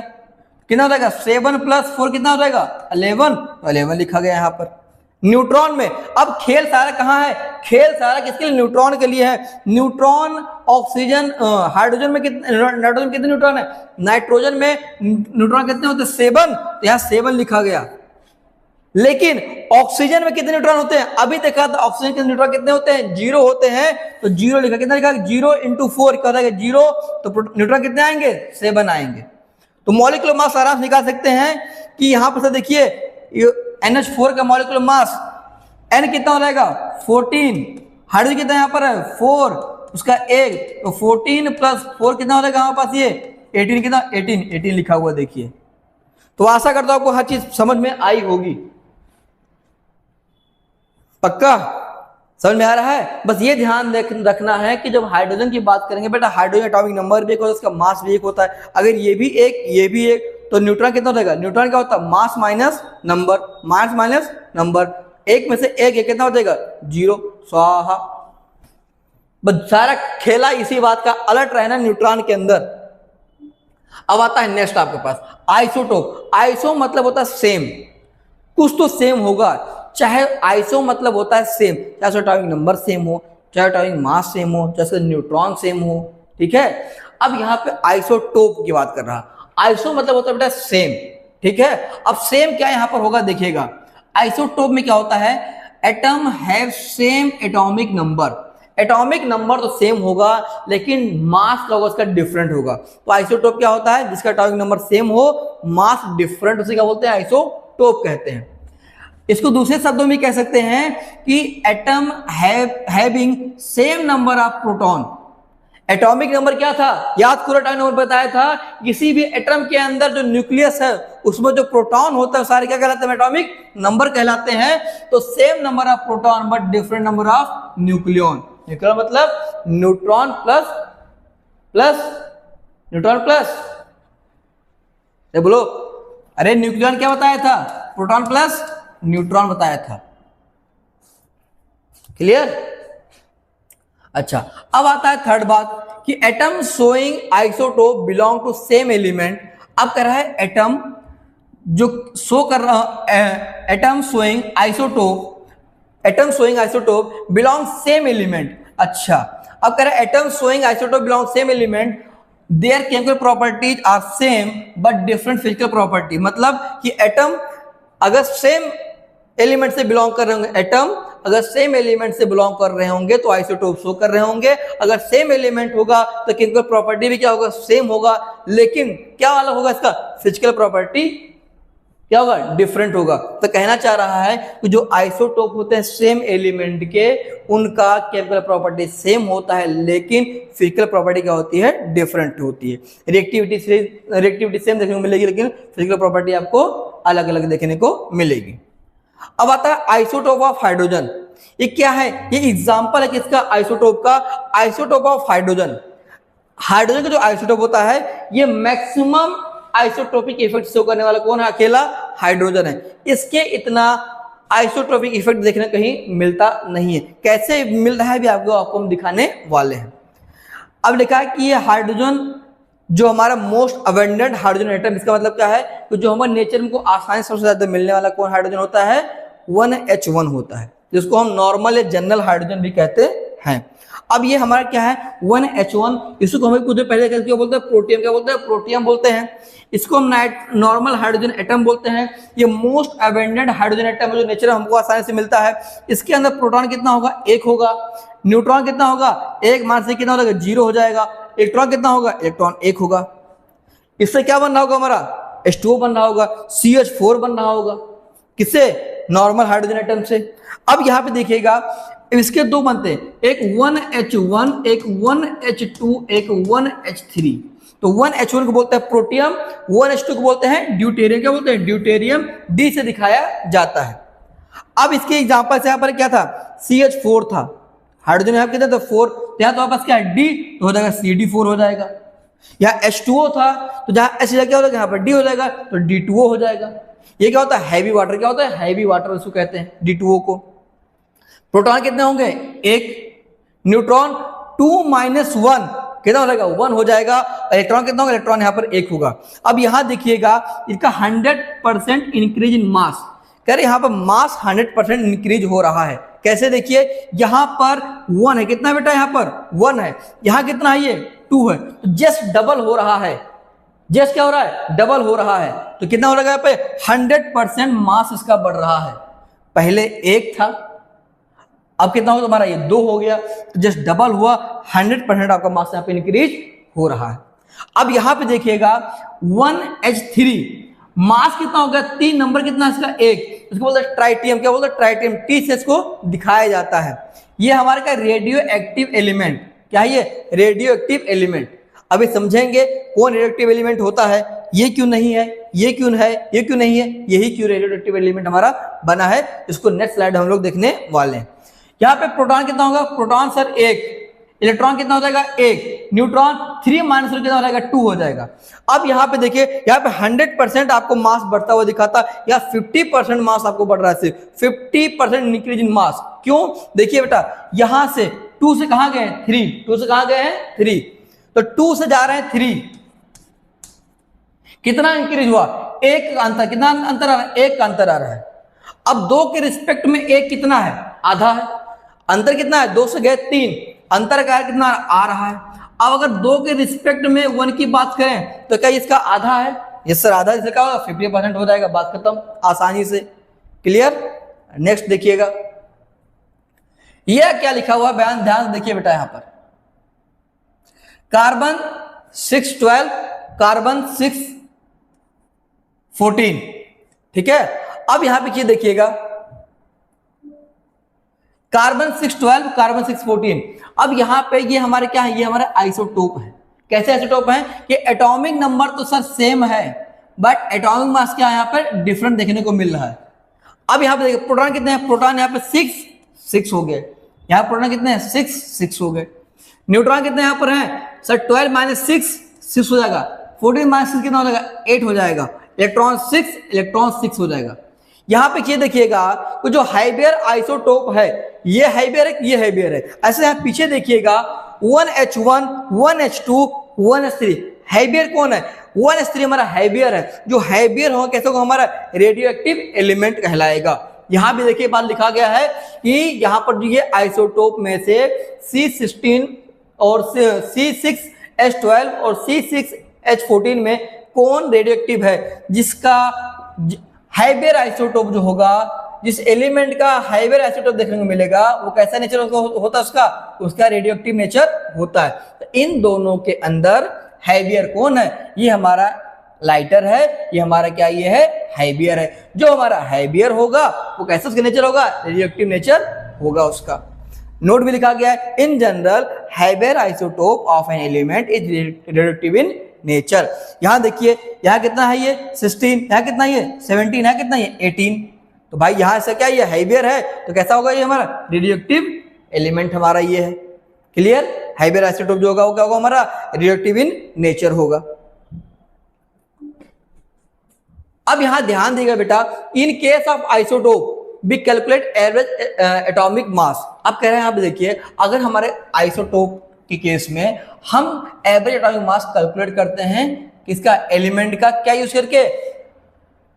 कितना हो जाएगा 7 प्लस 4 कितना हो जाएगा 11, तो 11 लिखा गया यहाँ पर। न्यूट्रॉन में अब खेल सारा कहाँ है, खेल सारा किसके लिए, न्यूट्रॉन के लिए है। न्यूट्रॉन ऑक्सीजन हाइड्रोजन में कितने, नाइट्रोजन कितने न्यूट्रॉन है, नाइट्रोजन में न्यूट्रॉन कितने होते हैं 7, तो यहाँ 7 लिखा गया। लेकिन ऑक्सीजन में कितने न्यूट्रॉन होते हैं, अभी देखा था ऑक्सीजन के न्यूट्रॉन कितने होते हैं 0 होते हैं, तो 0 लिखा, कितना लिखा 0 इंटू 4 क्या होगा 0, तो न्यूट्रॉन कितने आएंगे 7 आएंगे। तो मॉलिक्यूलर मास सारांश निकाल सकते हैं कि यहां पर से देखिए NH4 का मॉलिक्यूलर मास N कितना हो जाएगा 14, हाइड्रोजन कितना यहाँ पर है 4, उसका 1, तो 14 प्लस 4 कितना हो जाएगा हमारे पास ये 18, कितना 18 लिखा हुआ देखिए। तो आशा करता हूं आपको हर चीज समझ में आई होगी, पक्का समझ में आ रहा है। बस ये ध्यान रखना है कि जब हाइड्रोजन की बात करेंगे बेटा, हाइड्रोजन एटॉमिक नंबर भी एक होता है, उसका मास भी एक होता है। अगर ये भी एक ये भी एक, तो न्यूट्रॉन कितना हो जाएगा, न्यूट्रॉन क्या होता है मास माइनस नंबर, मास माइनस नंबर, एक में से एक कितना हो जाएगा 0, स्वाहा। बस सारा खेला इसी बात का, अलर्ट रहना न्यूट्रॉन के अंदर। अब आता है नेक्स्ट आपके पास आइसोटोप। आइसो मतलब होता है सेम, कुछ तो सेम होगा, चाहे आइसो मतलब होता है सेम, चाहे एटॉमिक नंबर सेम हो, चाहे एटॉमिक मास सेम हो, चाहे न्यूट्रॉन सेम हो, ठीक है। अब यहाँ पे आइसोटोप की बात कर रहा, आइसो मतलब होता है बेटा सेम, ठीक है। अब सेम क्या यहाँ पर होगा देखिएगा, आइसोटोप में क्या होता है, atom have same atomic number, atomic number तो सेम होगा लेकिन मास होगा उसका डिफरेंट होगा। तो आइसोटोप क्या होता है, जिसका एटॉमिक नंबर सेम हो मास डिफरेंट, उसे क्या बोलते हैं आइसोटोप कहते हैं। इसको दूसरे शब्दों में कह सकते हैं कि atom having same number of proton. Atomic number क्या था, याद करो एटॉमिक नंबर बताया था, किसी भी एटम के अंदर जो न्यूक्लियस है उसमें जो प्रोटॉन होता है सारे क्या कहलाते हैं, एटॉमिक नंबर कहलाते हैं। तो same number of proton but different number of nucleon. Nucleon मतलब neutron plus plus neutron plus, बोलो अरे न्यूक्लियन क्या बताया था, प्रोटॉन प्लस न्यूट्रॉन बताया था, क्लियर। अच्छा अब आता है थर्ड बात कि atom showing isotope belong to same element. अब कह रहा है एटम जो शो कर रहा, atom showing isotope atom showing isotope belong same element. अच्छा, अब कह रहे हैं atom showing isotope belong same element, their chemical properties are same but different physical property. मतलब कि एटम अगर सेम एलिमेंट से बिलोंग कर रहे होंगे, एटम अगर सेम एलिमेंट से बिलोंग कर रहे होंगे तो आइसोटोप शो कर रहे होंगे। अगर सेम एलिमेंट होगा तो केमिकल प्रॉपर्टी भी क्या होगा, सेम होगा, लेकिन क्या वाला होगा इसका फिजिकल प्रॉपर्टी क्या होगा, डिफरेंट होगा। तो कहना चाह रहा है कि जो आइसोटोप होते हैं सेम एलिमेंट के, उनका केमिकल प्रॉपर्टी सेम होता है लेकिन फिजिकल प्रॉपर्टी क्या होती है, डिफरेंट होती है। रिएक्टिविटी सेम देखने को मिलेगी लेकिन फिजिकल प्रॉपर्टी आपको अलग अलग देखने को मिलेगी। अब आता है आइसोटोप ऑफ हाइड्रोजन। ये क्या है, ये एग्जांपल है किसका, आइसोटोप का। आइसोटोप ऑफ हाइड्रोजन, हाइड्रोजन का जो आइसोटोप होता है ये मैक्सिमम आइसोटोपिक इफेक्ट शो करने वाला कौन है, अकेला हाइड्रोजन है। इसके इतना आइसोटोपिक इफेक्ट देखने कहीं मिलता नहीं है। कैसे मिल रहा है भी आपको हम दिखाने वाले हैं। अब लिखा है कि ये हाइड्रोजन जो हमारा मोस्ट अबंडेंट हाइड्रोजन एटम, इसका मतलब क्या है कि जो हमारे नेचर में को आसानी से सबसे ज्यादा मिलने वाला कौन हाइड्रोजन होता है, 1H1 होता है, जिसको हम नॉर्मल या जनरल हाइड्रोजन भी कहते हैं। अब ये हमारा क्या है 1H1, इसको हमें कुछ पहले क्या बोलते हैं, प्रोटियम, क्या बोलते हैं, प्रोटियम बोलते हैं। इसको हम नॉर्मल हाइड्रोजन एटम बोलते हैं। ये मोस्ट अबंडेंट हाइड्रोजन एटम है जो नेचर हमको आसानी से मिलता है। इसके अंदर प्रोटॉन कितना होगा, 1 होगा। न्यूट्रॉन कितना होगा, 1 माइनस से कितना हो जाएगा, 0 हो जाएगा। इलेक्ट्रॉन कितना होगा, इलेक्ट्रॉन 1 होगा। इससे क्या बन रहा होगा, हमारा H2O बन रहा होगा, CH4 बन रहा होगा। किससे, नॉर्मल हाइड्रोजन एटम से। अब यहां पे देखिएगा इसके दो बनते हैं, एक 1H1, एक 1H2, एक 1H3। तो 1H1 को बोलते हैं प्रोटियम, 1H2 को बोलते हैं ड्यूटेरियम। क्या बोलते हैं, ड्यूटेरियम। D से दिखाया जाता है। अब इसके एग्जांपल से यहां पर क्या था, CH4 था, हाइड्रोजन यहाँ कितना था 4, यहाँ तो आपस क्या है D, तो हो जाएगा CD4 हो जाएगा। यहाँ H2O था तो जहाँ H क्या हो जाएगा, यहाँ पर D हो जाएगा तो D2O हो जाएगा। ये क्या होता है, हैवी वाटर। क्या होता है, हैवी वाटर उसको कहते हैं, D2O को। प्रोटॉन कितने होंगे, 1। न्यूट्रॉन 2 - 1 कितना हो जाएगा, 1 हो जाएगा। इलेक्ट्रॉन कितना होगा, इलेक्ट्रॉन यहाँ पर 1 होगा। अब यहाँ देखिएगा इसका 100% इंक्रीज इन मास। कह रहे यहाँ पर मास 100% इंक्रीज हो रहा है। कैसे, देखिए यहाँ पर 1 है, कितना बेटा, यहाँ पर 1 है, यहाँ कितना है, ये 2 है, तो जस्ट डबल हो रहा है। जस्ट क्या हो रहा है, डबल हो रहा है। तो कितना हो रहा है यहाँ पे, 100% मास इसका बढ़ रहा है। पहले 1 था, अब कितना हो तुम्हारा, ये 2 हो गया, तो जस्ट डबल हुआ, 100% आपका मास यहाँ पे इंक्रीज हो रहा है। अब यहाँ पे देखिएगा 1H3 मास कितना हो गया, 3, नंबर कितना इसका 1, इसको बोलते हैं ट्राइटियम। क्या बोलते हैं, ट्राइटियम। T से इसको दिखाया जाता है। ये हमारे का रेडियो एक्टिव एलिमेंट। क्या है ये, रेडियो एक्टिव एलिमेंट। अभी समझेंगे कौन रेडियो एक्टिव एलिमेंट होता है, ये क्यों नहीं है, ये क्यों है, ये क्यों नहीं है, यही क्यों रेडियो एक्टिव एलिमेंट हमारा बना है। इसको नेक्स्ट स्लाइड हम लोग देखने वाले हैं। यहाँ पे प्रोटॉन कितना होगा, प्रोटॉन सर 1, इलेक्ट्रॉन कितना हो जाएगा 1, न्यूट्रॉन 3 - 1 कितना हो जाएगा, 2 हो जाएगा। अब यहाँ पे देखिए, यहाँ पे 100% आपको मास बढ़ता हुआ दिखाता, या 50% मास आपको बढ़ रहा है, सिर्फ 50% इंक्रीज इन मास। क्यों, देखिए बेटा, यहां से 2 से कहां गए, 3, 2 से कहां गए हैं 3, तो 2 से जा रहे हैं 3, कितना इंक्रीज हुआ, 1 का अंतर। कितना अंतर आ रहा है, 1 का अंतर आ रहा है। अब 2 के रिस्पेक्ट में 1 कितना है, आधा है। अंतर कितना है, 2 से गए 3, अंतर का कितना आ रहा है। अब अगर 2 के रिस्पेक्ट में 1 की बात करें तो क्या इसका आधा है, यस सर आधा, इसका क्या होगा 50% हो जाएगा, बात खत्म, आसानी से। क्लियर। नेक्स्ट देखिएगा, यह क्या लिखा हुआ है, बयान ध्यान देखिए बेटा। यहां पर कार्बन 612, कार्बन 614, ठीक है। अब यहां पे देखिएगा कार्बन 612, कार्बन 614। अब यहां पे ये हमारे क्या है, ये हमारे आइसोटोप है। कैसे आइसोटोप है, कि एटॉमिक नंबर तो सर सेम है बट एटॉमिक मास क्या है यहाँ पर डिफरेंट देखने को मिल रहा है। अब यहाँ पे देखिए प्रोटॉन कितने हैं, प्रोटॉन यहाँ पे 6 हो गए, यहाँ प्रोटॉन कितने हैं 6 हो गए। न्यूट्रॉन कितने यहाँ पर हैं सर, 12 - 6 हो जाएगा, 14 - 6 कितना हो जाएगा 8 हो जाएगा। इलेक्ट्रॉन 6 हो जाएगा। यहाँ पे ये देखिएगा तो जो हाइबियर आइसोटोप है, ये हाइबियर है, ये हाइबियर है। ऐसे यहाँ पीछे देखिएगा 1H1, 1H2, 1H3। हाइबियर कौन है, 1H3 हमारा हाइबियर है। जो हाइबियर होगा कैसे होगा, हमारा रेडियो एक्टिव एलिमेंट कहलाएगा। यहाँ भी देखिए बात लिखा गया है कि यहाँ पर जो ये आइसोटोप में से C16 और C6H12 और C6H14 में कौन रेडियोएक्टिव है, जिसका हाइबियर आइसोटोप जो होगा, जिस एलिमेंट का हाइबियर आइसोटोप देखने को मिलेगा वो कैसा नेचर होता है, उसका रेडियोएक्टिव नेचर होता है। तो इन दोनों के अंदर हाइबियर कौन है, ये हमारा लाइटर है, ये हमारा क्या ये है हाइबियर है। जो हमारा हाइबियर होगा वो कैसा उसका नेचर होगा, रेडियोएक्टिव नेचर होगा उसका। नोट भी लिखा गया है, in general heavier isotope of an element is radioactive in nature. यहां देखिए, यहां कितना है ये 16, यहां कितना ये 17, यहां कितना ये 18। तो भाई यहां से क्या ये हाइबियर है, तो कैसा होगा ये हमारा रेडियोएक्टिव एलिमेंट हमारा ये है। क्लियर, हाइबियर आइसोटोप जो होगा वो क्या होगा हमारा रेडियोएक्टिव इन नेचर होगा। अब यहां ध्यान देगा बेटा, in case of isotope we calculate average atomic mass. अब कह रहे हैं यहाँ पे देखिए, अगर हमारे आइसोटोप के केस में हम एवरेज एटॉमिक मास कैलकुलेट करते हैं किसका, एलिमेंट का, क्या यूज करके,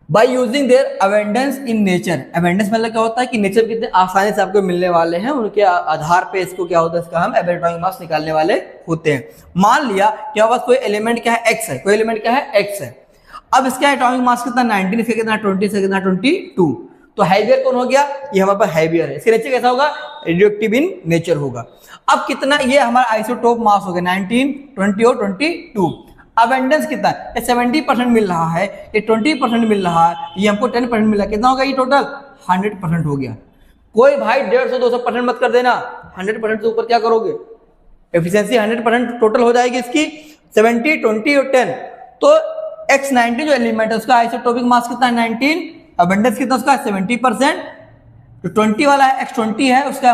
by using their abundance in nature. Abundance मतलब क्या होता है कि नेचर कितने आसानी से आपको मिलने वाले हैं, उनके आधार पे इसको क्या होता है, इसका हम एवरेज एटॉमिक मास निकालने वाले होते हैं। मान लिया कि हमारे पास कोई एलिमेंट क्या है एक्स है, कोई एलिमेंट क्या है एक्स है। अब इसका एटॉमिक मास कितना 19, इसका कितना 20, इसका कितना 22। तो हाइबियर कौन हो गया, ये हमारे पास हाइबियर है। इसका नेचर कैसा होगा, रेडियोएक्टिव इन नेचर होगा। अब कितना ये हमारा आइसोटोप मास हो गया 19, 20 और 22। अबेंडेंस कितना है, ये 70% मिल रहा है, ये 20% मिल रहा है, ये हमको 10% मिल रहा है। कितना होगा ये टोटल 100% हो गया। कोई भाई 150-200% मत कर देना, 100% से ऊपर क्या करोगे, एफिशिएंसी 100% टोटल हो जाएगी इसकी। 70, 20 और 10। तो X19 जो एलिमेंट है उसका आइसोटोपिक मास कितना है 19, अबेंडेंस कितना उसका 70%। जो 20 वाला है X20 है, उसका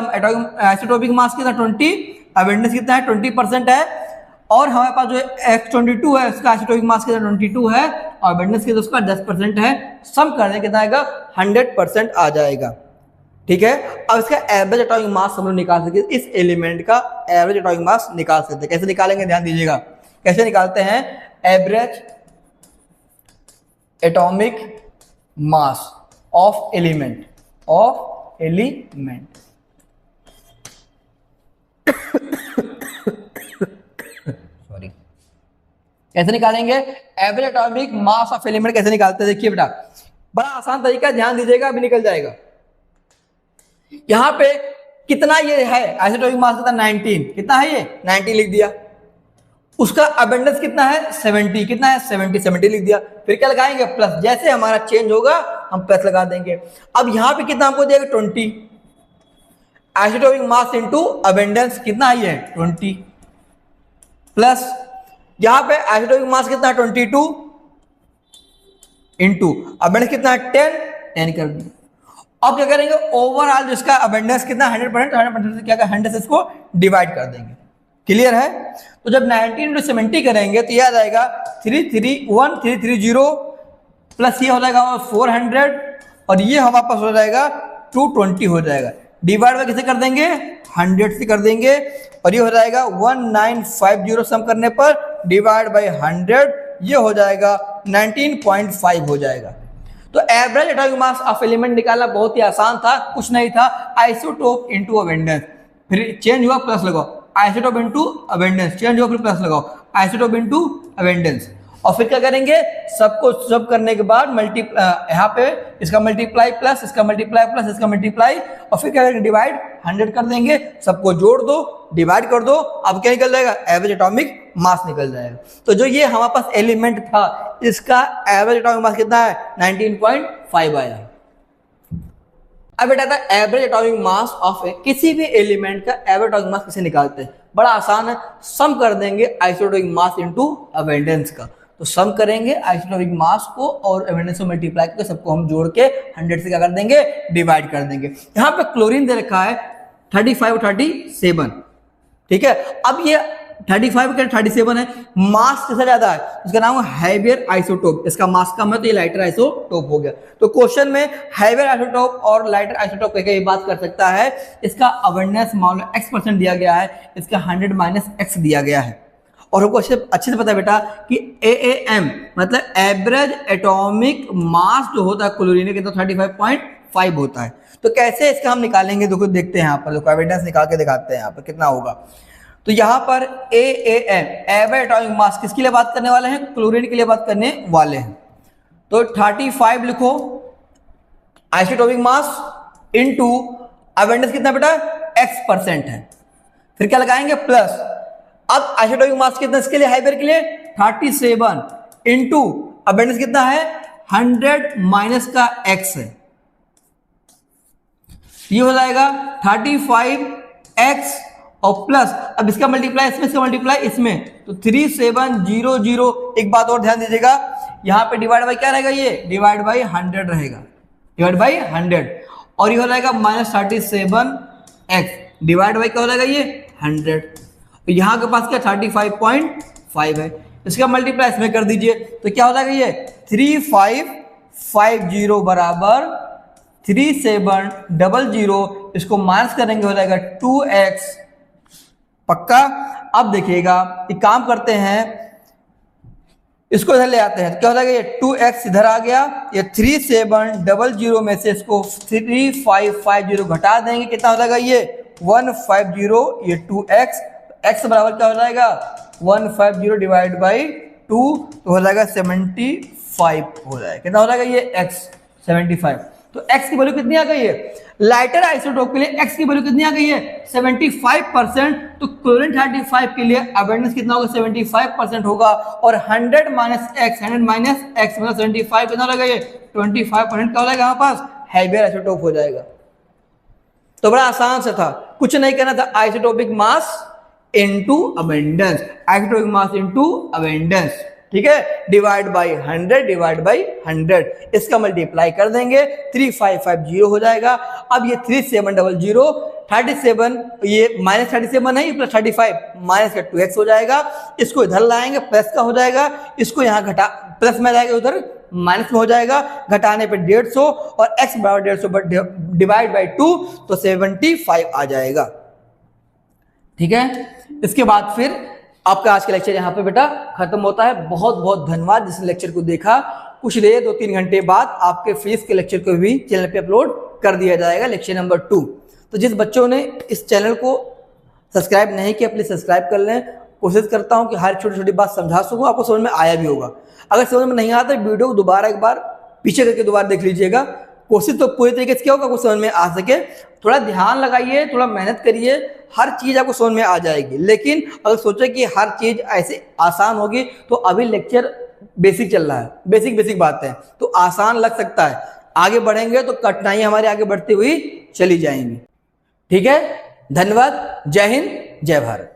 आइसोटोपिक मास कितना 20, अबेंडेंस कितना है 20% है। और हमारे पास जो X22 है उसका आइसोटोपिक मास कितना 22 है और अबेंडेंस कितना उसका 10% है। सम करने कितना आएगा 100% आ जाएगा। ठीक है, अब इसका एवरेज एटॉमिक मास हम लोग निकाल सकते हैं, इस एलिमेंट का एवरेज एटॉमिक मास निकाल सकते हैं। कैसे निकालेंगे ध्यान दीजिएगा, कैसे निकालते हैं, average atomic mass of element sorry, कैसे निकालेंगे average atomic mass of element, कैसे निकालते हैं देखिए बेटा, बड़ा आसान तरीका, ध्यान दीजिएगा, अभी निकल जाएगा। यहां पे कितना ये है आइसोटोपिक मास कितना 19, कितना है ये 19 लिख दिया। उसका अबेंडेंस कितना है 70, कितना है 70 लिख दिया। फिर क्या लगाएंगे प्लस, जैसे हमारा चेंज होगा हम प्लस लगा देंगे। अब यहां पे कितना हमको देगा 20, आइसोटोपिक मास इनटू अबेंडेंस कितना है ये 20, प्लस यहां पे आइसोटोपिक मास कितना है 22 इनटू अबेंडेंस कितना है 10 कर दिया। अब क्या करेंगे, ओवरऑल जिसका अबेंडेंस कितना 100% से क्या 100 से इसको डिवाइड कर देंगे। क्लियर है, तो जब 19 into 70 करेंगे तो याद आएगा 330 प्लस ये हो जाएगा 400 और ये हमारे पास हो जाएगा 220 हो जाएगा। डिवाइड में किसे कर देंगे 100 से कर देंगे और ये हो जाएगा 1950 सम करने पर डिवाइड बाय 100 ये हो जाएगा 19.5 हो जाएगा। तो average atomic mass of element निकालना बहुत ही आसान था, कुछ नहीं था, आइसोटोप इनटू अबेंडेंस, फिर चेंज हुआ प्लस लगाओ, आइसोटोप इनटू अबेंडेंस, चेंज हुआ फिर प्लस लगाओ, आइसोटोप इनटू अबेंडेंस। और फिर क्या करेंगे, सबको सब करने के बाद यहाँ पे इसका मल्टीप्लाई प्लस इसका मल्टीप्लाई प्लस इसका मल्टीप्लाई और फिर क्या करेंगे डिवाइड 100 कर देंगे, सबको जोड़ दो डिवाइड कर दो, अब क्या निकल जाएगा एवरेज एटॉमिक मास निकल जाएगा। तो जो ये हमारे पास एलिमेंट था इसका एवरेज एटॉमिक मास कितना है 19.5 आया। अब बेटा था एवरेज एटॉमिक मास ऑफ किसी भी एलिमेंट का एवरेज एटॉमिक मास कैसे निकालते हैं, बड़ा आसान है, सम कर देंगे आइसोटोपिक मास इनटू अबेंडेंस का। तो सम करेंगे आइसोटोपिक मास को और अबेंडेंस को मल्टीप्लाई करके सबको हम जोड़ के 100 से क्या कर देंगे डिवाइड कर देंगे। यहाँ पे क्लोरीन दे रखा है 35 और 37, ठीक है। अब ये 35 का 37 है, मास किससे ज्यादा है, इसका नाम है हाइबियर आइसोटोप, इसका मास कम है तो ये लाइटर आइसोटोप हो गया। तो क्वेश्चन में हाइबियर आइसोटोप और लाइटर आइसोटोप कह ये बात कर सकता है, इसका अबेंडेंस मान लो x% दिया गया है, इसका 100 - x दिया गया है। और हमको अच्छे से पता है बेटा कि AAM मतलब एवरेज एटॉमिक मास जो होता है क्लोरीन के तो 35.5 0.5 होता है। तो कैसे इसका हम निकालेंगे, देखो देखते हैं यहाँ पर, देखो एविडेंस निकाल के दिखाते हैं यहाँ पर कितना होगा। तो यहाँ पर AAM एवरेज एटॉमिक मास किसके लिए बात करने वाले हैं, क्लोरीन के लिए बात करने वाले हैं। तो 35 लिखो आइसोटोपिक मास इनटू अबेंडेंस कितना बेटा x% है, फिर क्या लगाएंगे प्लस। अब आइसोटोपिक मास कितना इसके लिए, हाइबर के लिए 37 इनटू अबेंडेंस कितना है 100 माइनस का x है, ये हो जाएगा 35x और प्लस, अब इसका मल्टीप्लाई इसमें, इसका मल्टीप्लाई इसमें, तो 3700। एक बात और ध्यान दीजिएगा, यहां पे डिवाइड बाई क्या रहेगा, ये डिवाइड बाई 100 रहेगा, डिवाइड बाई 100, और ये हो जाएगा -37x डिवाइड बाई क्या हो जाएगा ये 100। तो यहाँ के पास क्या 35.5 है, इसका मल्टीप्लाई इसमें कर दीजिए, तो क्या हो जाएगा ये 3550 बराबर 3700, इसको माइनस करेंगे हो जाएगा 2x, पक्का। अब देखिएगा एक काम करते हैं, इसको इधर ले आते हैं, तो क्या हो जाएगा ये 2x इधर आ गया, ये 3700 में से इसको 3550 घटा देंगे, कितना हो जाएगा ये 150, ये 2x, x बराबर क्या हो जाएगा 150 डिवाइड बाई 2, तो हो जाएगा 75 हो जाएगा, कितना हो जाएगा ये x 75। तो x की वैल्यू कितनी आ गई है, लाइटर आइसोटोप के लिए x की वैल्यू कितनी आ गई है 75%। तो क्लोरीन 35 के लिए अबेंडेंस कितना होगा 75% होगा, और 100 माइनस x, 100 माइनस x मतलब 75 कितना लगा ये 25% का हो जाएगा, हमारे पास हैवियर आइसोटोप हो जाएगा। तो बड़ा आसान से था, कुछ नहीं करना था, isotopic mass into abundance, isotopic mass into abundance, ठीक है, डिवाइड बाई 100 डिवाइड बाई 100, इसका मल्टीप्लाई कर देंगे 3550 हो जाएगा। अब ये 3700 37, ये माइनस 37 नहीं प्लस 35 माइनस का 2x हो जाएगा, इसको इधर लाएंगे प्लस का हो जाएगा, इसको यहाँ घटा प्लस में जाएगा उधर माइनस में हो जाएगा, घटाने पे 150 और x बराबर 150 डिवाइड बाई 2, तो 75 आ जाएगा, ठीक है। इसके बाद फिर आपका आज का लेक्चर यहाँ पे बेटा खत्म होता है। बहुत बहुत धन्यवाद जिसने लेक्चर को देखा। कुछ देर 2-3 घंटे बाद आपके फिजिक्स के लेक्चर को भी चैनल पे अपलोड कर दिया जाएगा, लेक्चर नंबर 2। तो जिस बच्चों ने इस चैनल को सब्सक्राइब नहीं किया प्लीज सब्सक्राइब कर लें। कोशिश करता हूँ कि हर छोटी छोटी बात समझा सकूँ, आपको समझ में आया भी होगा। अगर समझ में नहीं आता वीडियो को दोबारा एक बार पीछे करके दोबारा देख लीजिएगा। कोशिश तो पूरी तरीके से क्या होगा, कुछ समझ में आ सके। थोड़ा ध्यान लगाइए, थोड़ा मेहनत करिए, हर चीज़ आपको समझ में आ जाएगी। लेकिन अगर सोचे कि हर चीज़ ऐसे आसान होगी, तो अभी लेक्चर बेसिक चल रहा है, बेसिक बात है, तो आसान लग सकता है। आगे बढ़ेंगे तो कठिनाई हमारे आगे बढ़ती हुई चली जाएंगी। ठीक है, धन्यवाद। जय हिंद, जय भारत।